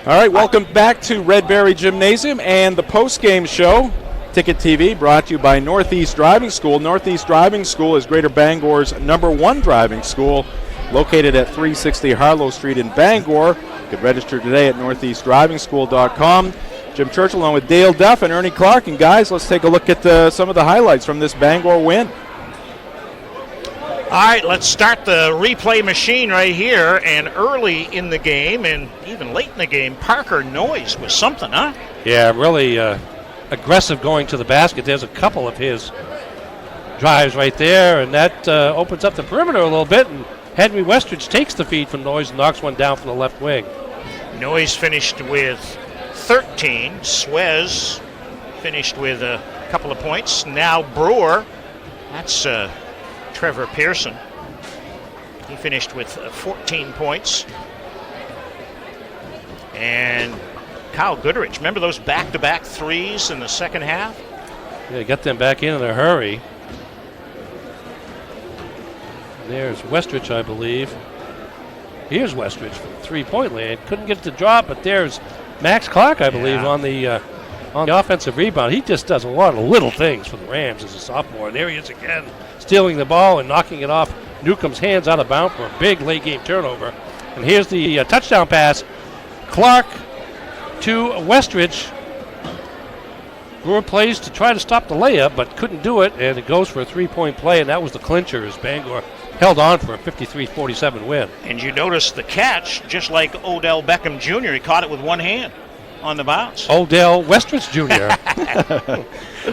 All right, welcome back to Redberry Gymnasium and the post-game show. Ticket TV brought to you by Northeast Driving School. Northeast Driving School is Greater Bangor's #1 driving school, located at 360 Harlow Street in Bangor. You can register today at northeastdrivingschool.com. Jim Churchill along with Dale Duff and Ernie Clark. And guys, let's take a look at some of the highlights from this Bangor win. All right, let's start the replay machine right here. And early in the game and even late in the game, Parker Noyes was something, huh? Yeah, really aggressive going to the basket. There's a couple of his drives right there, and that opens up the perimeter a little bit. And Henry Westridge takes the feed from Noyes and knocks one down from the left wing. Noyes finished with 13. Suez finished with a couple of points. Now Brewer, that's Trevor Pearson. He finished with 14 points. And Kyle Goodrich, remember those back-to-back threes in the second half? Yeah, got them back in a hurry. There's Westridge, I believe. Here's Westridge from three-point land. Couldn't get it to drop, but there's Max Clark, I believe, on the offensive rebound. He just does a lot of little things for the Rams as a sophomore. And there he is again, stealing the ball and knocking it off Newcomb's hands out of bounds for a big late-game turnover. And here's the touchdown pass. Clark to Westridge. Brewer plays to try to stop the layup, but couldn't do it, and it goes for a three-point play, and that was the clincher as Bangor held on for a 53-47 win. And you notice the catch, just like Odell Beckham Jr., he caught it with one hand on the bounce. Odell Westridge Jr.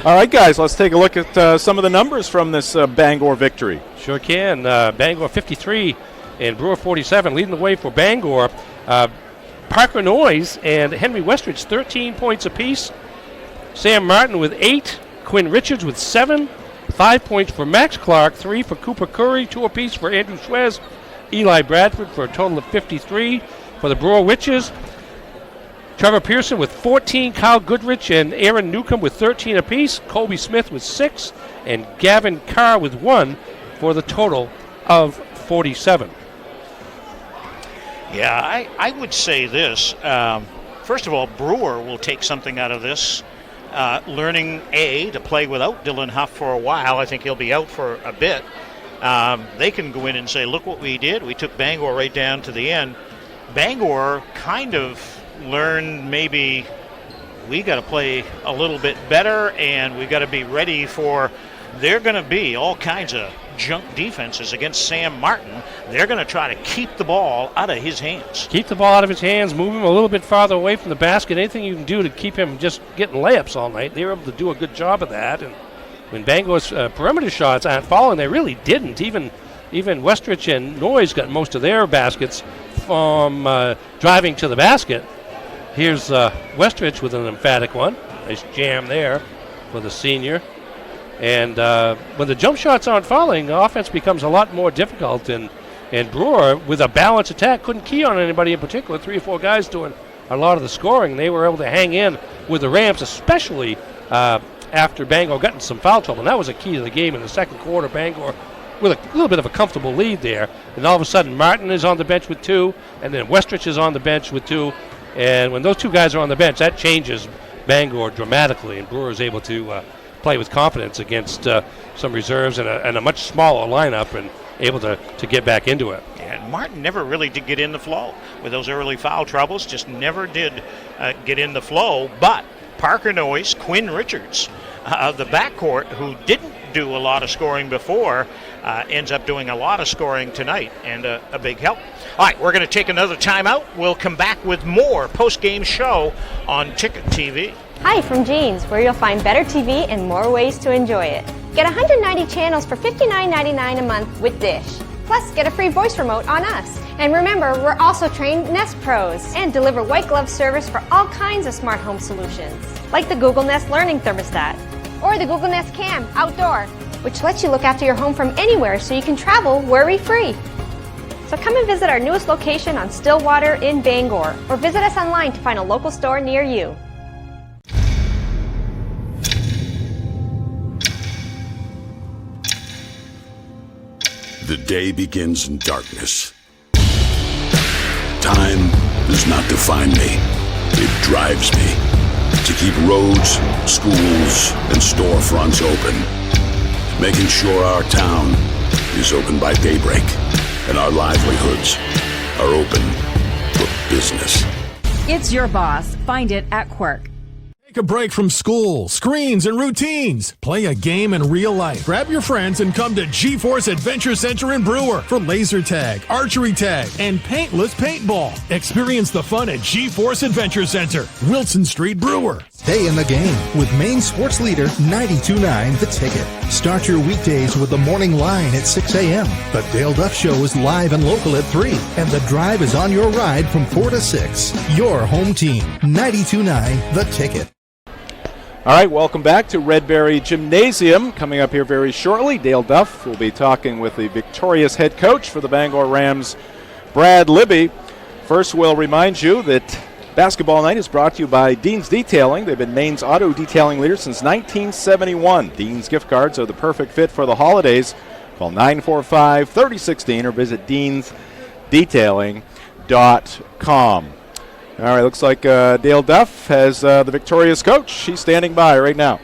All right, guys, let's take a look at some of the numbers from this Bangor victory. Sure can. Bangor 53 and Brewer 47, leading the way for Bangor. Parker Noyes and Henry Westridge, 13 points apiece. Sam Martin with 8, Quinn Richards with 7, 5 points for Max Clark, 3 for Cooper Curry, 2 apiece for Andrew Suez, Eli Bradford for a total of 53 for the Brewer Witches. Trevor Pearson with 14, Kyle Goodrich and Aaron Newcomb with 13 apiece, Colby Smith with 6, and Gavin Carr with 1 for the total of 47. Yeah, I would say this. First of all, Brewer will take something out of this. Learning, to play without Dylan Huff for a while. I think he'll be out for a bit. They can go in and say, look what we did. We took Bangor right down to the end. Bangor kind of learned maybe we got to play a little bit better, and we got to be ready for, they're going to be all kinds of junk defenses against Sam Martin. They're going to try to keep the ball out of his hands. Keep the ball out of his hands, move him a little bit farther away from the basket. Anything you can do to keep him just getting layups all night. They were able to do a good job of that. And when Bangor's perimeter shots aren't falling, they really didn't. Even Westridge and Noyes got most of their baskets from driving to the basket. Here's Westridge with an emphatic one. Nice jam there for the senior. And when the jump shots aren't falling, the offense becomes a lot more difficult. And Brewer, with a balanced attack, couldn't key on anybody in particular. 3 or 4 guys doing a lot of the scoring. They were able to hang in with the Rams, especially after Bangor got in some foul trouble. And that was a key to the game in the second quarter. Bangor with a little bit of a comfortable lead there. And all of a sudden, Martin is on the bench with 2, and then Westridge is on the bench with 2. And when those 2 guys are on the bench, that changes Bangor dramatically. And Brewer is able to play with confidence against some reserves and a much smaller lineup and able to get back into it. And Martin never really did get in the flow with those early foul troubles, just never did get in the flow. But Parker Noyes, Quinn Richards the backcourt, who didn't do a lot of scoring before, ends up doing a lot of scoring tonight, and a big help. All right, we're going to take another timeout. We'll come back with more post-game show on Ticket TV. Hi from Jeans, where you'll find better TV and more ways to enjoy it. Get 190 channels for $59.99 a month with Dish. Plus, get a free voice remote on us. And remember, we're also trained Nest Pros and deliver white glove service for all kinds of smart home solutions, like the Google Nest Learning Thermostat or the Google Nest Cam Outdoor, which lets you look after your home from anywhere so you can travel worry-free. So come and visit our newest location on Stillwater in Bangor, or visit us online to find a local store near you. The day begins in darkness. Time does not define me. It drives me to keep roads, schools, and storefronts open, making sure our town is open by daybreak and our livelihoods are open for business. It's your boss. Find it at Quirk. Take a break from school, screens, and routines. Play a game in real life. Grab your friends and come to G-Force Adventure Center in Brewer for laser tag, archery tag, and paintless paintball. Experience the fun at G-Force Adventure Center, Wilson Street, Brewer. Stay in the game with Maine sports leader 92.9 The Ticket. Start your weekdays with the morning line at 6 a.m. The Dale Duff Show is live and local at 3, and The Drive is on your ride from 4 to 6. Your home team, 92.9 The Ticket. All right, welcome back to Redberry Gymnasium. Coming up here very shortly, Dale Duff will be talking with the victorious head coach for the Bangor Rams, Brad Libby. First, we'll remind you that Basketball Night is brought to you by Dean's Detailing. They've been Maine's auto detailing leader since 1971. Dean's gift cards are the perfect fit for the holidays. Call 945-3016 or visit deansdetailing.com. All right, looks like Dale Duff has the victorious coach. He's standing by right now.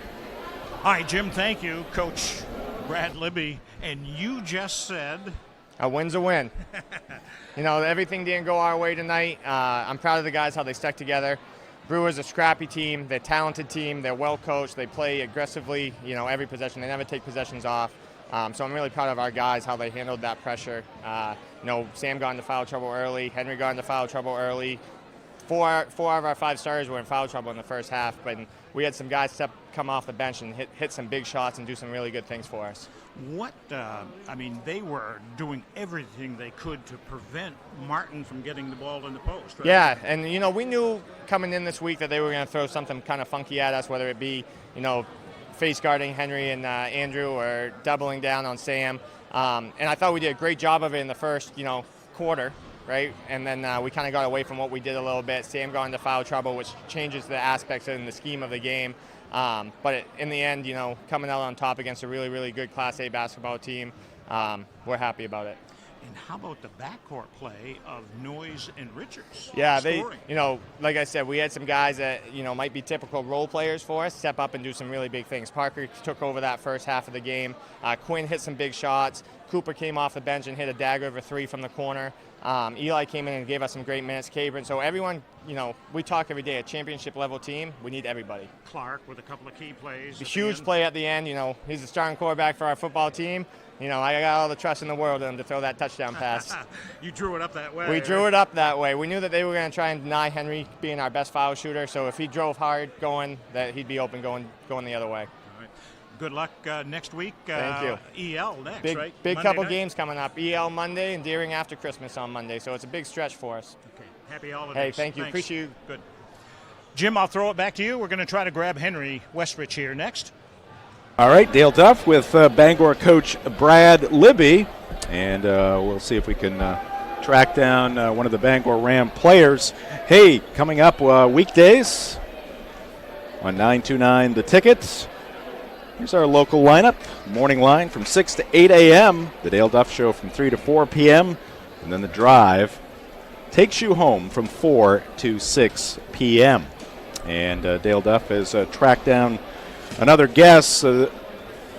Hi, Jim. Thank you, Coach Brad Libby. And you just said a win's a win. You know, everything didn't go our way tonight. I'm proud of the guys, how they stuck together. Brewer's a scrappy team. They're a talented team. They're well coached. They play aggressively, you know, every possession. They never take possessions off. So I'm really proud of our guys, how they handled that pressure. You know, Sam got into foul trouble early. Henry got into foul trouble early. Four of our 5 starters were in foul trouble in the first half, but we had some guys come off the bench and hit some big shots and do some really good things for us. They were doing everything they could to prevent Martin from getting the ball in the post, right? Yeah, and, you know, we knew coming in this week that they were going to throw something kind of funky at us, whether it be, you know, face guarding Henry and Andrew or doubling down on Sam. And I thought we did a great job of it in the first, you know, quarter. Right, and then we kind of got away from what we did a little bit. Sam got into foul trouble, which changes the aspects in the scheme of the game. But in the end, you know, coming out on top against a really, really good Class A basketball team, we're happy about it. And how about the backcourt play of Noyes and Richards? Yeah, scoring? you know, like I said, we had some guys that, you know, might be typical role players for us, step up and do some really big things. Parker took over that first half of the game. Quinn hit some big shots. Cooper came off the bench and hit a dagger of a 3 from the corner. Eli came in and gave us some great minutes. Cabron. So everyone, you know, we talk every day, a championship level team, we need everybody. Clark with a couple of key plays. A huge play at the end. You know, he's the starting quarterback for our football team. You know, I got all the trust in the world in him to throw that touchdown pass. You drew it up that way. We drew it up that way. We knew that they were going to try and deny Henry being our best foul shooter. So if he drove hard going, that he'd be open going the other way. All right. Good luck next week. Thank you. EL next, right? Big Monday couple night? games coming up. EL Monday and Deering after Christmas on Monday. So it's a big stretch for us. Okay. Happy holidays. Hey, thank you. Thanks. Appreciate you. Good. Jim, I'll throw it back to you. We're going to try to grab Henry Westrich here next. All right, Dale Duff with Bangor coach Brad Libby, and we'll see if we can track down one of the Bangor Ram players. Hey, coming up weekdays on 929 The Tickets. Here's our local lineup. Morning line from 6 to 8 a.m. The Dale Duff Show from 3 to 4 p.m. And then the drive takes you home from 4 to 6 p.m. And Dale Duff has tracked down another guest.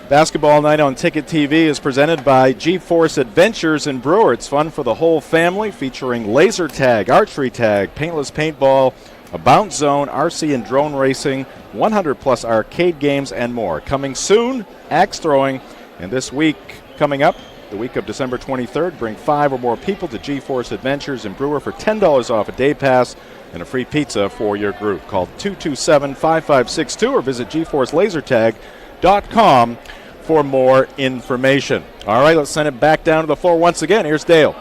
Basketball Night on Ticket TV is presented by G-Force Adventures in Brewer. It's fun for the whole family, featuring laser tag, archery tag, paintless paintball, a bounce zone, RC and drone racing, 100-plus arcade games, and more. Coming soon, axe throwing, and this week coming up, the week of December 23rd, bring 5 or more people to GeForce Adventures in Brewer for $10 off a day pass and a free pizza for your group. Call 227-5562 or visit GeForceLaserTag.com for more information. All right, let's send it back down to the floor once again. Here's Dale.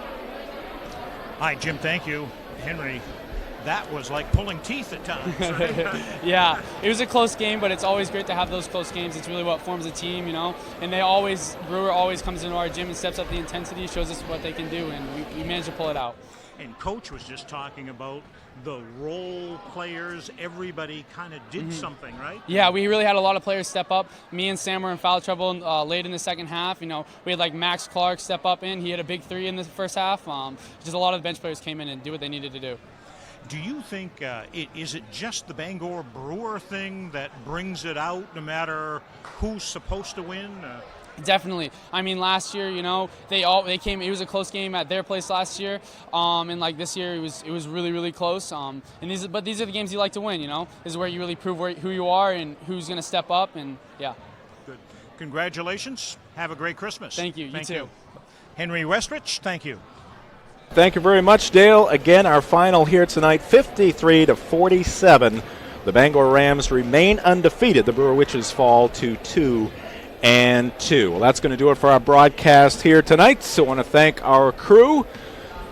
Hi, Jim. Thank you. Henry, that was like pulling teeth at times. Yeah, it was a close game, but it's always great to have those close games. It's really what forms a team, you know. And Brewer always comes into our gym and steps up the intensity, shows us what they can do, and we managed to pull it out. And Coach was just talking about the role players. Everybody kind of did something, right? Yeah, we really had a lot of players step up. Me and Sam were in foul trouble late in the second half. You know, we had like Max Clark step up in. He had a big 3 in the first half. Just a lot of the bench players came in and did what they needed to do. Do you think is it just the Bangor Brewer thing that brings it out no matter who's supposed to win? Definitely. I mean, last year, you know, they came. It was a close game at their place last year, and like this year, it was really, really close. And these are the games you like to win. You know, this is where you really prove who you are and who's going to step up. And yeah. Good. Congratulations. Have a great Christmas. Thank you. You too. Henry Westrich, thank you. Thank you very much, Dale. Again, our final here tonight, 53-47. The Bangor Rams remain undefeated. The Brewer Witches fall to 2-2. Well, that's going to do it for our broadcast here tonight. So I want to thank our crew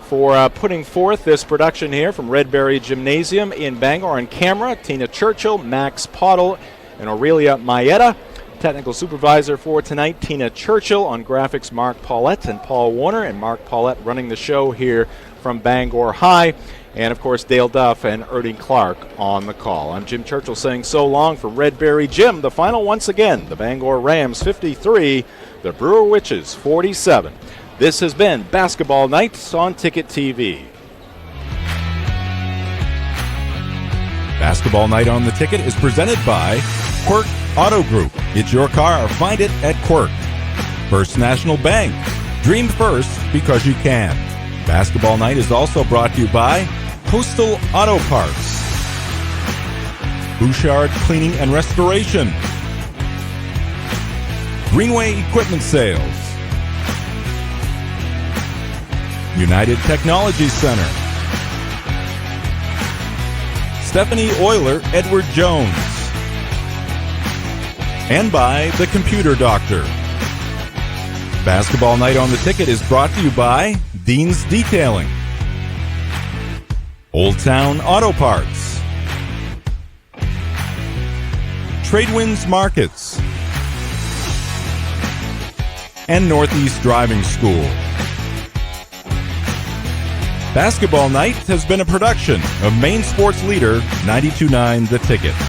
for putting forth this production here from Redberry Gymnasium in Bangor on camera. Tina Churchill, Max Pottle, and Aurelia Maeda. Technical supervisor for tonight, Tina Churchill. On graphics, Mark Paulette and Paul Warner. And Mark Paulette running the show here from Bangor High. And, of course, Dale Duff and Ernie Clark on the call. I'm Jim Churchill saying so long for Redberry Gym. The final once again, the Bangor Rams 53, the Brewer Witches 47. This has been Basketball Nights on Ticket TV. Basketball Night on the Ticket is presented by Quirk Auto Group. It's your car. Find it at Quirk. First National Bank. Dream first because you can. Basketball Night is also brought to you by Coastal Auto Parts, Bouchard Cleaning and Restoration, Greenway Equipment Sales, United Technology Center, Stephanie Euler Edward Jones, and by The Computer Doctor. Basketball Night on the Ticket is brought to you by Dean's Detailing, Old Town Auto Parts, Tradewinds Markets, and Northeast Driving School. Basketball Night has been a production of Maine Sports Leader 92.9 The Ticket.